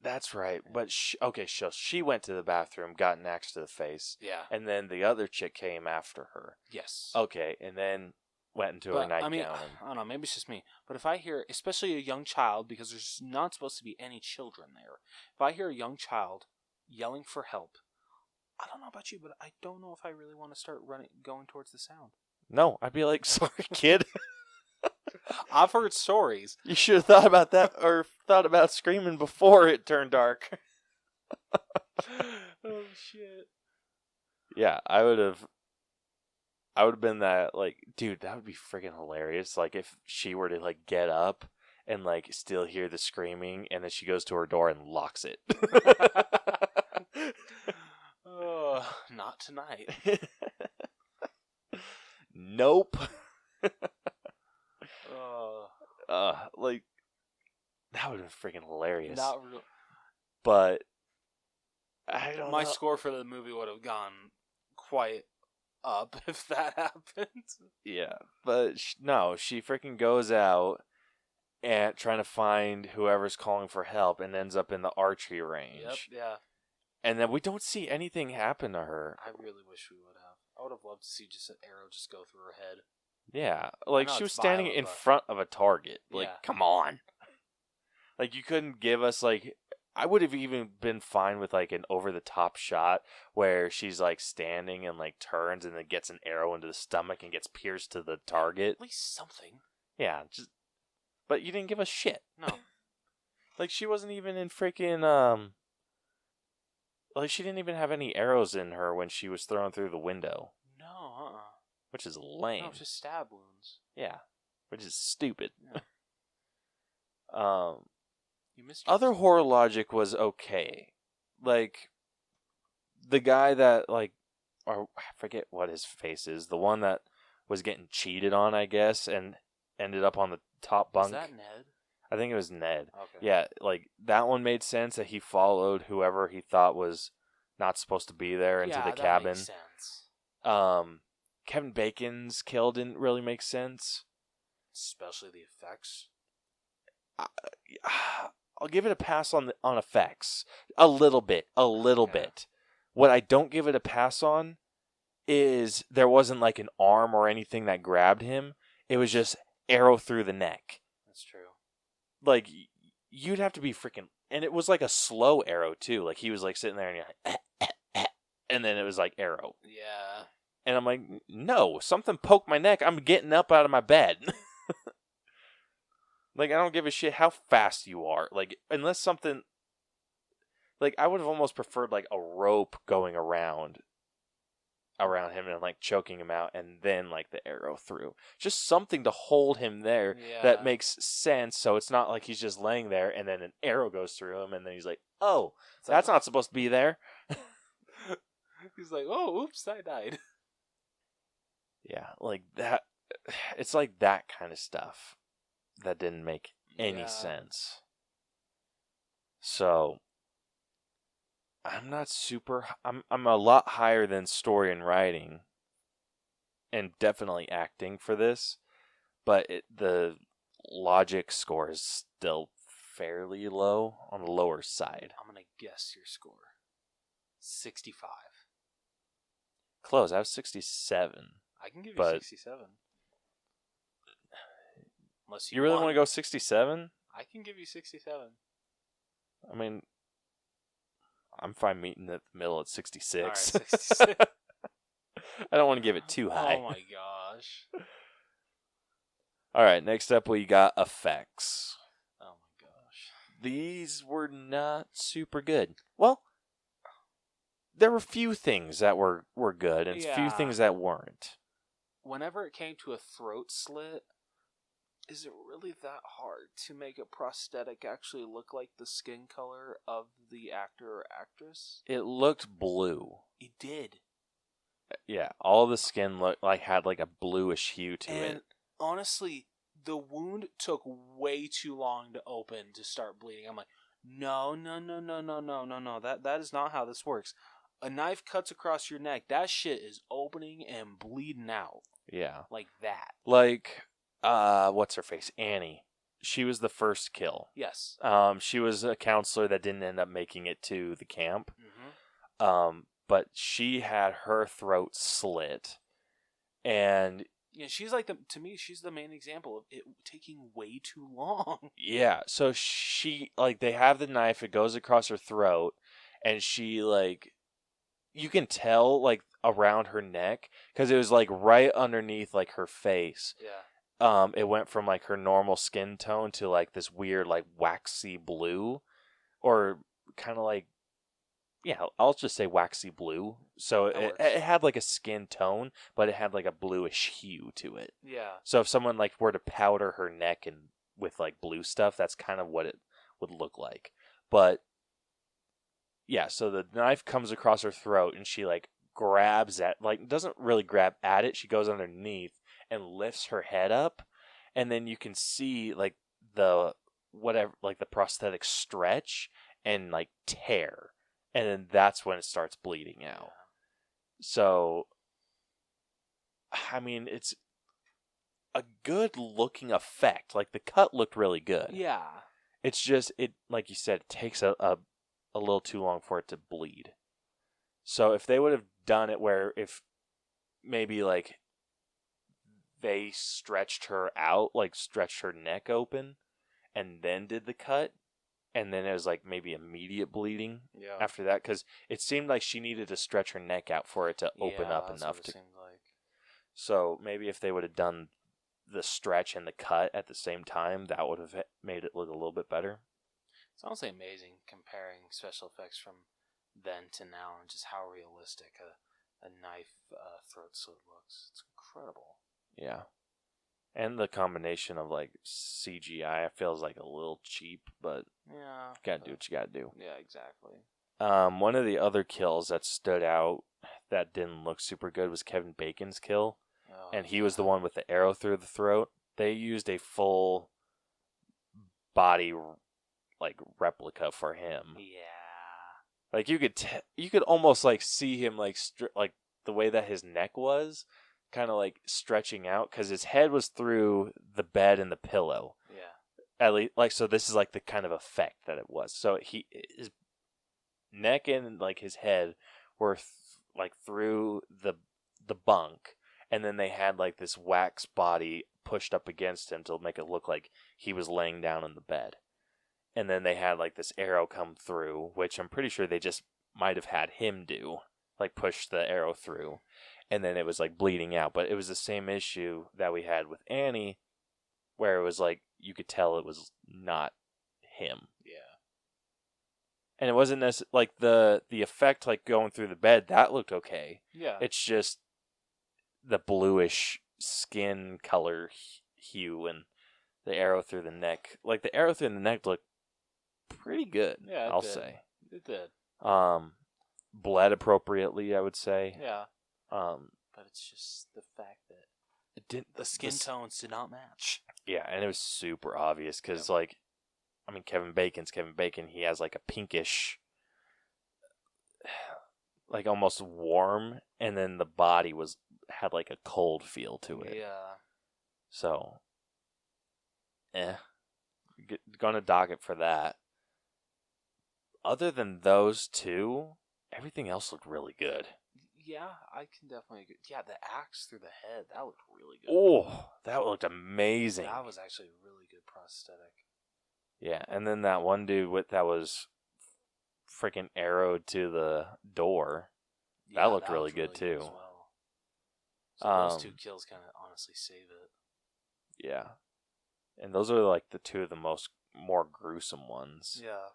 That's right. But she went to the bathroom, got an axe to the face. Yeah. And then the other chick came after her. Yes. Okay, and then went into her nightgown. I mean, I don't know, maybe it's just me. But if I hear, especially a young child, because there's not supposed to be any children there, if I hear a young child yelling for help, I don't know about you, but I don't know if I really want to start going towards the sound. No, I'd be like, sorry, kid. I've heard stories. You should have thought about that, or thought about screaming before it turned dark. Oh, shit. Yeah, I would have been that, like, dude, that would be freaking hilarious. Like, if she were to, like, get up and, like, still hear the screaming, and then she goes to her door and locks it. Oh, not tonight. Nope. Like, that would have been freaking hilarious. Not real. But I don't know. My score for the movie would have gone quite up if that happened. Yeah, but no, she freaking goes out and trying to find whoever's calling for help and ends up in the archery range. Yep, yeah. And then we don't see anything happen to her. I really wish we would have. I would have loved to see just an arrow just go through her head. Yeah, like know she was it's standing violent, in but- front of a target. Like, Yeah. come on. Like, you couldn't give us, like... I would have even been fine with, like, an over-the-top shot where she's, like, standing and, like, turns and then gets an arrow into the stomach and gets pierced to the target. At least something. Yeah, just... But you didn't give a shit. No. Like, she wasn't even in freaking, Like, she didn't even have any arrows in her when she was thrown through the window. No, Which is lame. No, it's just stab wounds. Yeah. Which is stupid. Yeah. You missed your Other horror logic was okay. Like, the guy that, like, or I forget what his face is, the one that was getting cheated on, I guess, and ended up on the top bunk. Is that Ned? I think it was Ned. Okay. Yeah, like, that one made sense that he followed whoever he thought was not supposed to be there into the that cabin. makes sense. Kevin Bacon's kill didn't really make sense. Especially the effects. I'll give it a pass on effects. A little bit. What I don't give it a pass on is there wasn't like an arm or anything that grabbed him. It was just arrow through the neck. That's true. Like, you'd have to be freaking... And it was like a slow arrow, too. Like, he was like sitting there and you're like... And then it was like arrow. Yeah. And I'm like, no, something poked my neck. I'm getting up out of my bed. Like, I don't give a shit how fast you are. Like, unless something... Like, I would have almost preferred, like, a rope going around him and, like, choking him out, and then, like, the arrow through. Just something to hold him there that makes sense, so it's not like he's just laying there, and then an arrow goes through him, and then he's like, oh, that's not supposed to be there. He's like, oh, oops, I died. Yeah, like, that... It's like that kind of stuff that didn't make any sense. So... I'm not super... I'm a lot higher than story and writing. And definitely acting for this. But the logic score is still fairly low. On the lower side. I'm going to guess your score. 65. Close. I was 67. I can give you But 67. Unless you really want to go 67? I can give you 67. I mean... I'm fine meeting at the middle at 66. All right, 66. I don't want to give it too high. Oh my gosh. All right, next up we got effects. Oh my gosh. These were not super good. Well, there were few things that were good and few things that weren't. Whenever it came to a throat slit, is it really that hard to make a prosthetic actually look like the skin color of the actor or actress? It looked blue. It did. Yeah, all the skin had like a bluish hue to And it. honestly, the wound took way too long to open to start bleeding. I'm like, no. That is not how this works. A knife cuts across your neck. That shit is opening and bleeding out. Yeah. Like that. Like, what's her face? Annie. She was the first kill. Yes. She was a counselor that didn't end up making it to the camp. Mm-hmm. But she had her throat slit. And... Yeah, she's like to me, she's the main example of it taking way too long. Yeah, so she, like, they have the knife, it goes across her throat, and she, like, you can tell, like, around her neck, because it was, like, right underneath, like, her face. Yeah. It went from, like, her normal skin tone to, like, this weird, like, waxy blue, or kind of, like, yeah, I'll just say waxy blue. So it had, like, a skin tone, but it had, like, a bluish hue to it. Yeah. So if someone, like, were to powder her neck and with, like, blue stuff, that's kind of what it would look like. But, yeah, so the knife comes across her throat, and she, like, grabs at, like, doesn't really grab at it. She goes underneath and lifts her head up, and then you can see, like, the prosthetic stretch and, like, tear. And then that's when it starts bleeding out. So, I mean, it's a good looking effect. Like, the cut looked really good. Yeah. It's just, like you said, it takes a little too long for it to bleed. So if they would have done it where if maybe like they stretched her out, like stretched her neck open, and then did the cut, and then it was like maybe immediate bleeding after that, because it seemed like she needed to stretch her neck out for it to open up that's enough what it to. seemed like. So maybe if they would have done the stretch and the cut at the same time, that would have made it look a little bit better. It's honestly amazing comparing special effects from then to now and just how realistic a knife throat slit looks. It's incredible. Yeah. And the combination of like CGI feels like a little cheap, but Yeah. gotta do what you gotta do. Yeah, exactly. One of the other kills that stood out that didn't look super good was Kevin Bacon's kill. Oh, And he was the one with the arrow through the throat. They used a full body like replica for him. Yeah. Like you could almost like see him like like the way that his neck was kind of like stretching out, because his head was through the bed and the pillow. Yeah. At least, like, so this is like the kind of effect that it was. So his neck and like his head were like through the bunk, and then they had like this wax body pushed up against him to make it look like he was laying down in the bed. And then they had like this arrow come through, which I'm pretty sure they just might have had him do, like push the arrow through. And then it was like bleeding out. But it was the same issue that we had with Annie, where it was like you could tell it was not him. Yeah. And it wasn't necessarily like the effect like going through the bed, that looked okay. Yeah. It's just the bluish skin color hue and the arrow through the neck. Like the arrow through the neck looked pretty good. Yeah, I'll say. It did. Bled appropriately, I would say. Yeah. Um, But it's just the fact that it didn't. the skin tones did not match. Yeah, and it was super obvious because, like, I mean, Kevin Bacon's Kevin Bacon. He has like a pinkish, like almost warm, and then the body had like a cold feel to it. Yeah. So, gonna dock it for that. Other than those two, everything else looked really good. Yeah, I can definitely agree. Yeah, the axe through the head, that looked really good. Oh, that looked amazing. That was actually a really good prosthetic. Yeah, and then that one dude that was freaking arrowed to the door. Yeah, that looked really good too. As well. So those two kills kind of honestly save it. Yeah. And those are like the two of the more gruesome ones. Yeah.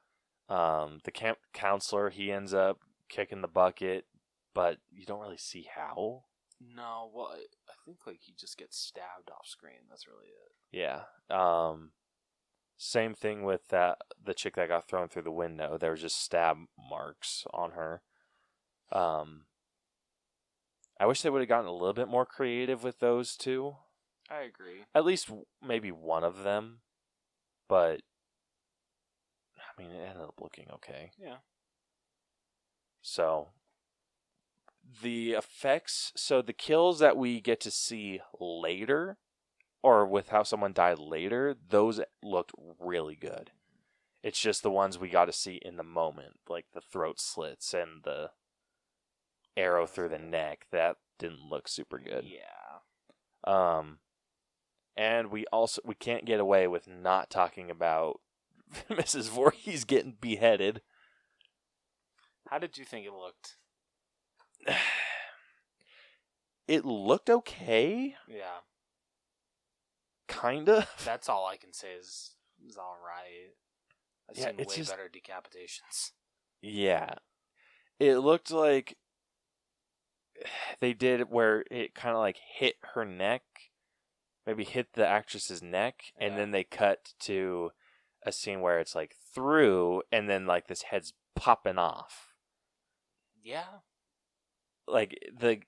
The camp counselor, he ends up kicking the bucket, but you don't really see how. No, well, I think like he just gets stabbed off screen. That's really it. Yeah. Same thing with the chick that got thrown through the window. There was just stab marks on her. I wish they would have gotten a little bit more creative with those two. I agree. At least maybe one of them. But, I mean, it ended up looking okay. Yeah. So, the effects, so the kills that we get to see later, or with how someone died later, those looked really good. It's just the ones we got to see in the moment, like the throat slits and the arrow through the neck, that didn't look super good. Yeah. And we can't get away with not talking about Mrs. Voorhees getting beheaded. How did you think it looked? It looked okay. Yeah. Kinda. That's all I can say is all right. I've seen way just better decapitations. Yeah. It looked like they did where it kind of like hit her neck, maybe hit the actress's neck, and then they cut to a scene where it's like through, and then like this head's popping off. Yeah. Like the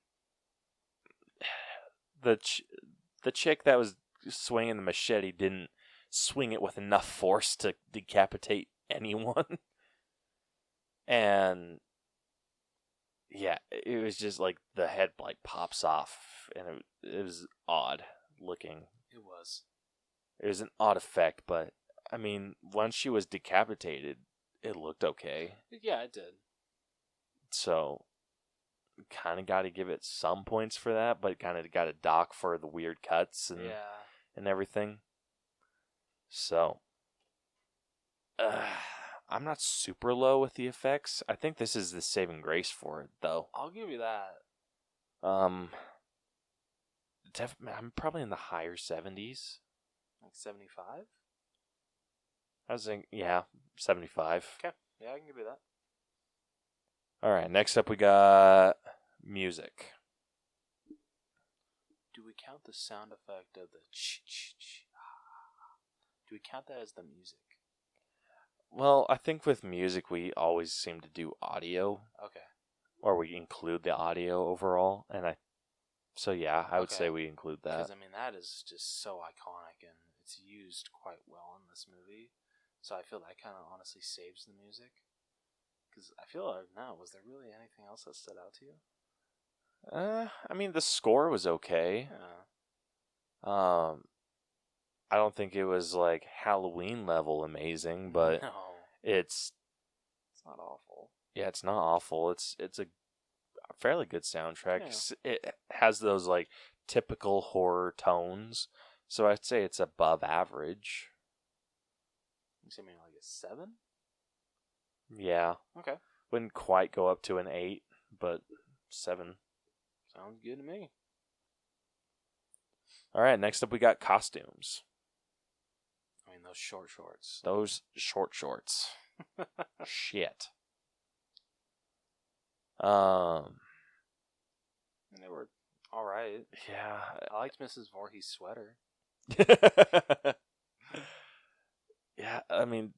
chick that was swinging the machete didn't swing it with enough force to decapitate anyone. And yeah, it was just like the head like pops off, and it was odd looking. It was. It was an odd effect, but I mean, once she was decapitated, it looked okay. Yeah, it did. So, kind of got to give it some points for that, but kind of got to dock for the weird cuts and everything. So, I'm not super low with the effects. I think this is the saving grace for it, though. I'll give you that. I'm probably in the higher 70s. Like 75? I was thinking, yeah, 75. Okay. Yeah, I can give you that. All right, next up we got music. Do we count the sound effect of the ch-ch-ch? Do we count that as the music? Well, I think with music we always seem to do audio. Okay. Or we include the audio overall, and I would say we include that. Because, I mean, that is just so iconic, and it's used quite well in this movie. So I feel that kind of honestly saves the music. Because I feel like, was there really anything else that stood out to you? I mean, the score was okay. Yeah. I don't think it was like Halloween level amazing, but No. it's not awful. Yeah, it's not awful. It's a fairly good soundtrack. Yeah. It has those like typical horror tones, so I'd say it's above average. You say maybe like a 7? Yeah. Okay. Wouldn't quite go up to an 8, but 7. Sounds good to me. All right, next up we got costumes. I mean, those short shorts. Those short shorts. Shit. And they were all right. Yeah. I liked Mrs. Voorhees' sweater. Yeah, I mean,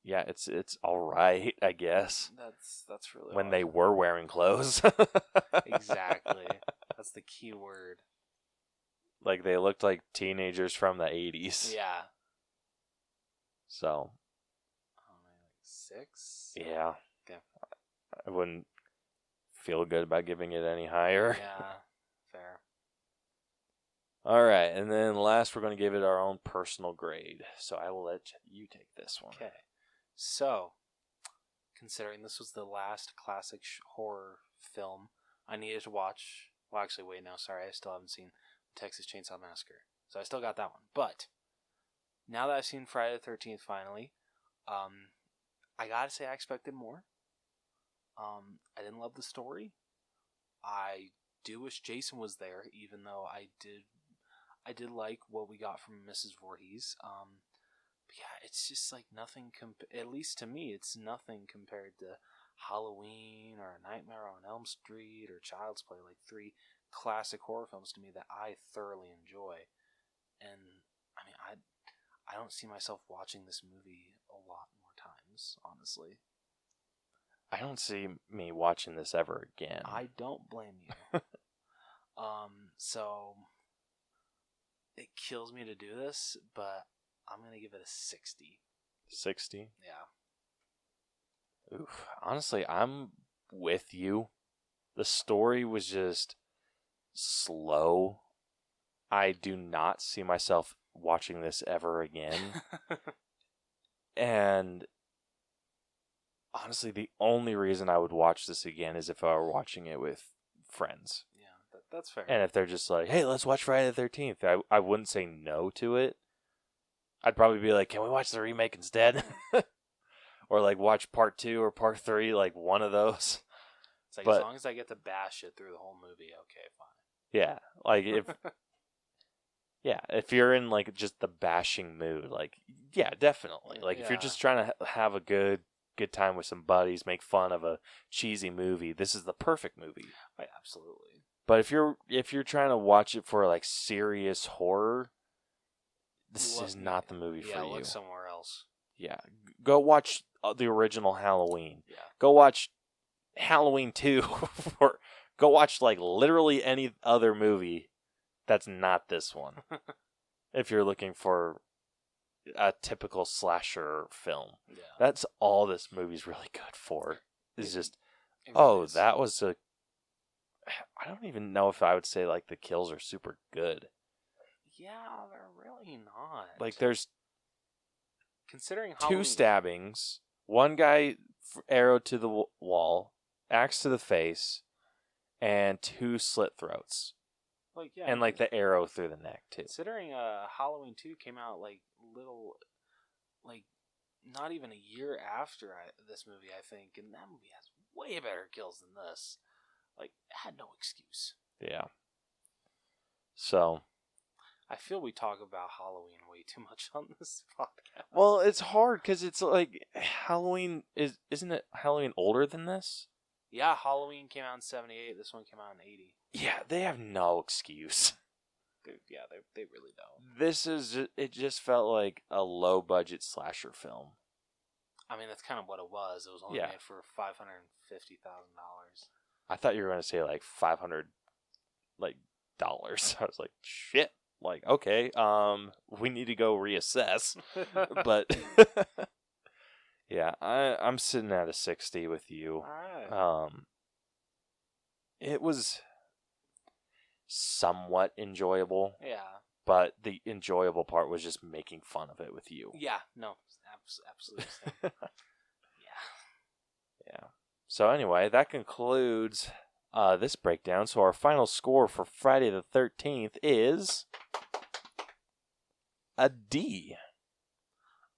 yeah, it's all right, I guess. That's really when hard. They were wearing clothes. Exactly. That's the key word. Like they looked like teenagers from the 80s. Yeah. So. Like 6? Yeah. Okay. I wouldn't feel good about giving it any higher. Yeah. Fair. All right, and then last we're going to give it our own personal grade. So I will let you take this one. Okay. So, considering this was the last classic horror film I needed to watch. Well, actually, wait, no, sorry, I still haven't seen Texas Chainsaw Massacre. So I still got that one. But, now that I've seen Friday the 13th finally, I gotta say I expected more. I didn't love the story. I do wish Jason was there, even though I did like what we got from Mrs. Voorhees. But yeah, it's just like nothing, at least to me, it's nothing compared to Halloween or Nightmare on Elm Street or Child's Play, like 3 classic horror films to me that I thoroughly enjoy. And I mean, I don't see myself watching this movie a lot more times, honestly. I don't see me watching this ever again. I don't blame you. So it kills me to do this, but I'm gonna give it a 60. 60? Yeah. Oof. Honestly, I'm with you. The story was just slow. I do not see myself watching this ever again. And honestly, the only reason I would watch this again is if I were watching it with friends. Yeah, that's fair. And if they're just like, hey, let's watch Friday the 13th, I wouldn't say no to it. I'd probably be like, can we watch the remake instead? Or like watch part 2 or part 3, like one of those. It's like, as long as I get to bash it through the whole movie, okay, fine. Yeah, like if you're in like just the bashing mood, like, yeah, definitely. Like if you're just trying to have a good time with some buddies, make fun of a cheesy movie, this is the perfect movie. Oh, yeah, absolutely. But if you're trying to watch it for like serious horror, this is not the movie for you. Yeah, look somewhere else. Yeah, go watch the original Halloween. Yeah. Go watch Halloween 2 or go watch like literally any other movie that's not this one. If you're looking for a typical slasher film. Yeah. That's all this movie's really good for. Is just that was a I don't even know if I would say like the kills are super good. Yeah, they're really not. Like there's considering 2 stabbings, one guy arrowed to the wall, axe to the face, and 2 slit throats. Like, yeah. And, like, the arrow through the neck, too. Considering Halloween 2 came out, like, not even a year after this movie, I think. And that movie has way better kills than this. Like, it had no excuse. Yeah. So... I feel we talk about Halloween way too much on this podcast. Well, it's hard because it's like Halloween isn't it Halloween older than this? Yeah, Halloween came out in 78. This one came out in 80. Yeah, they have no excuse. They really don't. It just felt like a low budget slasher film. I mean, that's kind of what it was. It was only made for $550,000. I thought you were going to say like $500 dollars. I was like, shit. Like, okay, we need to go reassess. But yeah, I'm sitting at a 60 with you. All right. It was somewhat enjoyable. Yeah. But the enjoyable part was just making fun of it with you. Yeah, no, absolutely. Yeah. Yeah. So anyway, that concludes this breakdown. So our final score for Friday the 13th is a D.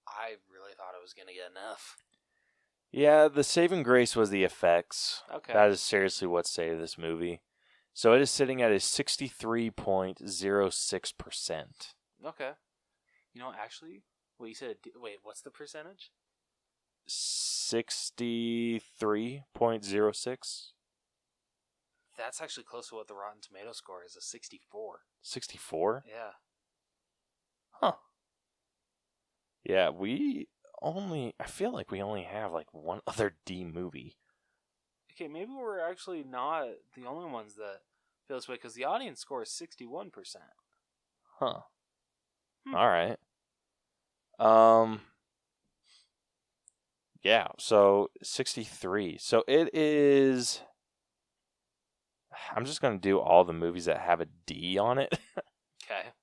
I really thought I was going to get an F. Yeah, the saving grace was the effects. Okay. That is seriously what saved this movie. So it is sitting at a 63.06%. Okay. You know, actually, you said, wait, what's the percentage? 63.06. That's actually close to what the Rotten Tomato score is, a 64. 64? Yeah. Huh. Yeah, I feel like we only have like one other D movie. Okay, maybe we're actually not the only ones that feel this way, because the audience score is 61%. Huh. Hmm. All right. Yeah, so 63. So it is... I'm just going to do all the movies that have a D on it. Okay.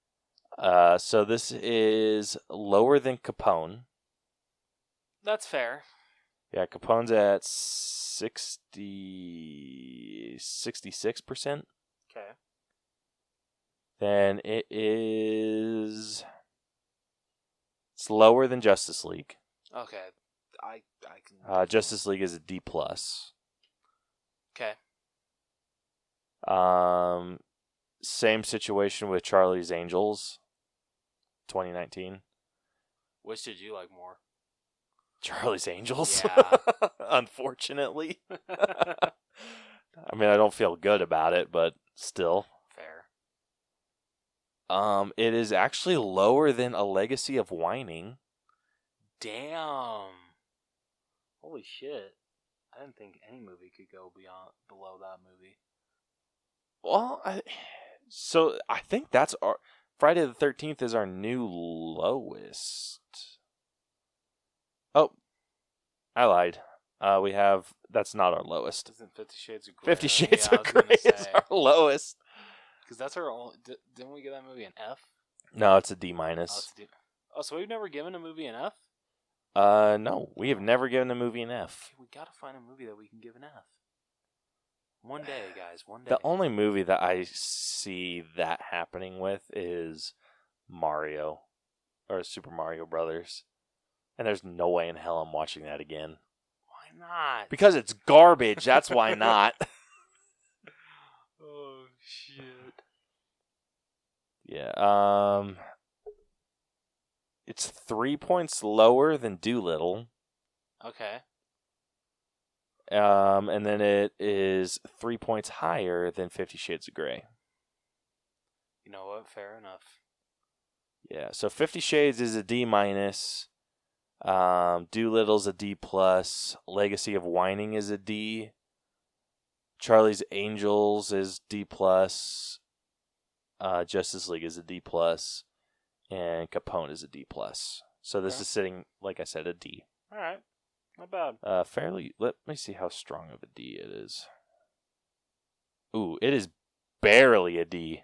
So this is lower than Capone. That's fair. Yeah, Capone's at 66%. Okay. Then it's lower than Justice League. Okay. I can... Justice League is a D+. Okay. Same situation with Charlie's Angels, 2019. Which did you like more? Charlie's Angels? Yeah. Unfortunately. I mean, I don't feel good about it, but still. Fair. It is actually lower than A Legacy of Whining. Damn. Holy shit. I didn't think any movie could go below that movie. Well, I think that's our Friday the 13th is our new lowest. Oh, I lied. That's not our lowest. Isn't 50 Shades of Grey? 50 Shades of Grey is our lowest. Because that's our only... Didn't we give that movie an F? No, it's a D-. So we've never given a movie an F? No, we have never given a movie an F. Okay, we gotta find a movie that we can give an F. One day, guys, one day. The only movie that I see that happening with is Mario, or Super Mario Brothers. And there's no way in hell I'm watching that again. Why not? Because it's garbage, that's why not. Oh, shit. Yeah, it's 3 points lower than Doolittle. Okay. And then it is 3 points higher than 50 Shades of Grey. You know what? Fair enough. Yeah, so 50 Shades is a D-. Doolittle's a D+. Legacy of Whining is a D. Charlie's Angels is D+. Justice League is a D+. And Capone is a D+. So this is sitting, like I said, a D. All right. Not bad. Fairly. Let me see how strong of a D it is. Ooh, it is barely a D.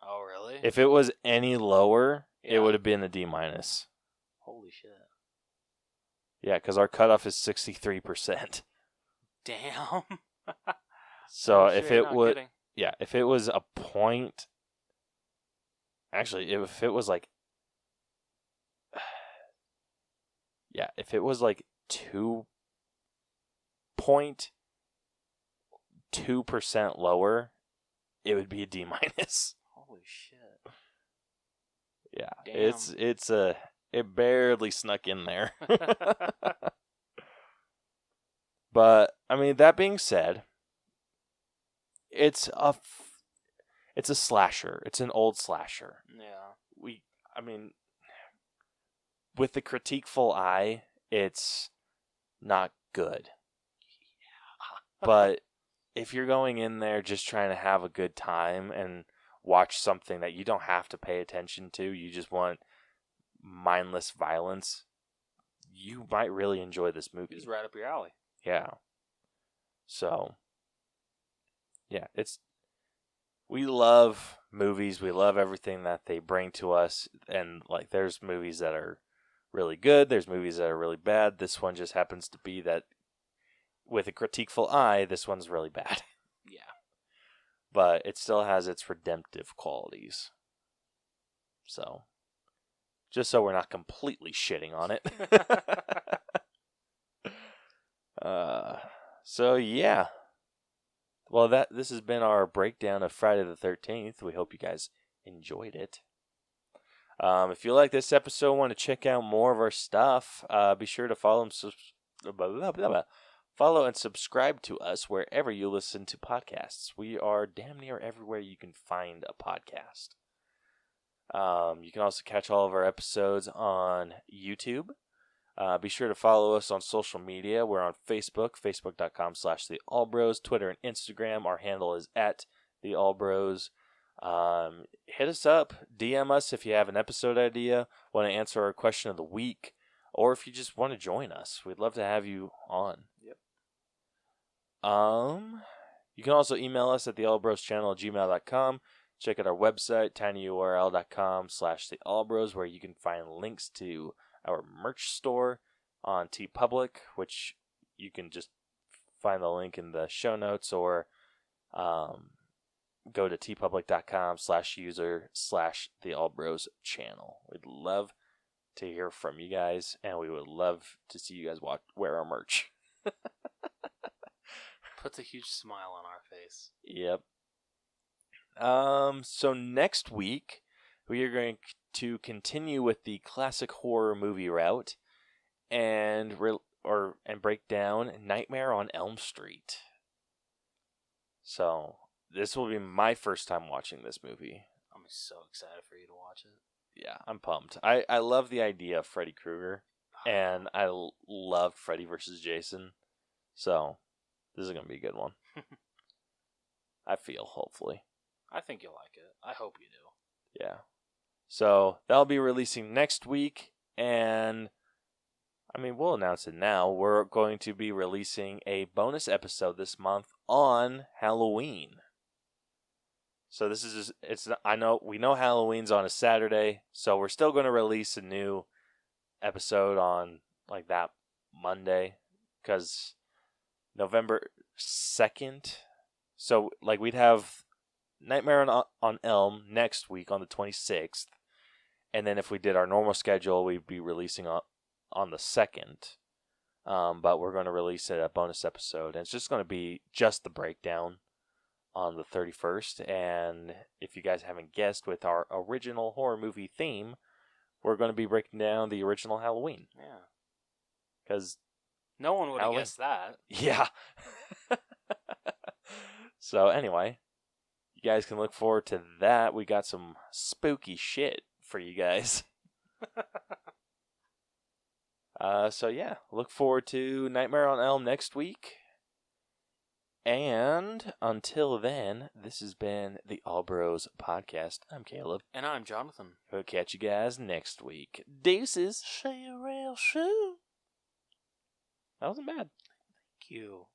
Oh, really? If it was any lower, Yeah. it would have been a D-. Holy shit. Yeah, because our cutoff is 63%. Damn. So I'm if sure you're it not would, kidding. yeah, if it was a point, actually, if it was like, yeah, if it was like 2.2% lower, it would be a D minus. Holy shit. Yeah, Damn. it barely snuck in there. But I mean, that being said, it's a slasher. It's an old slasher. Yeah. I mean, with the critiqueful eye, it's not good. But if you're going in there just trying to have a good time and watch something that you don't have to pay attention to, you just want mindless violence, you might really enjoy this movie. It's right up your alley. Yeah. So, yeah, we love movies. We love everything that they bring to us. And, like, there's movies that are really good. There's movies that are really bad. This one just happens to be that, with a critiqueful eye, this one's really bad. Yeah. But it still has its redemptive qualities. So, just so we're not completely shitting on it. So yeah. Well, this has been our breakdown of Friday the 13th. We hope you guys enjoyed it. If you like this episode, want to check out more of our stuff, be sure to follow and subscribe to us wherever you listen to podcasts. We are damn near everywhere you can find a podcast. You can also catch all of our episodes on YouTube. Be sure to follow us on social media. We're on Facebook, facebook.com/theallbros, Twitter and Instagram. Our handle is @theallbros. Hit us up, DM us if you have an episode idea, want to answer our question of the week, or if you just want to join us. We'd love to have you on. Yep. You can also email us at theallbroschannel@gmail.com. Check out our website, tinyurl.com/theallbros, where you can find links to our merch store on TeePublic, which you can just find the link in the show notes, or go to teepublic.com/user/theallbros channel. We'd love to hear from you guys, and we would love to see you guys wear our merch. Puts a huge smile on our face. Yep. So next week we are going to continue with the classic horror movie route and break down Nightmare on Elm Street. So this will be my first time watching this movie. I'm so excited for you to watch it. Yeah, I'm pumped. I love the idea of Freddy Krueger, and I love Freddy vs. Jason. So this is going to be a good one. I feel, hopefully. I think you'll like it. I hope you do. Yeah. So that'll be releasing next week, and I mean, we'll announce it now. We're going to be releasing a bonus episode this month on Halloween. So this is we know Halloween's on a Saturday, so we're still going to release a new episode on like that Monday, because November 2nd. So like we'd have Nightmare on Elm next week on the 26th, and then if we did our normal schedule, we'd be releasing on the 2nd. But we're going to release a bonus episode, and it's just going to be just the breakdown on the 31st. And if you guys haven't guessed, with our original horror movie theme, we're going to be breaking down the original Halloween. Yeah. Because no one would have guessed that. Yeah. So anyway, you guys can look forward to that. We got some spooky shit for you guys. So yeah, look forward to Nightmare on Elm next week. And until then, this has been the All Bros Podcast. I'm Caleb. And I'm Jonathan. We'll catch you guys next week. Deuces. See you real soon. That wasn't bad. Thank you.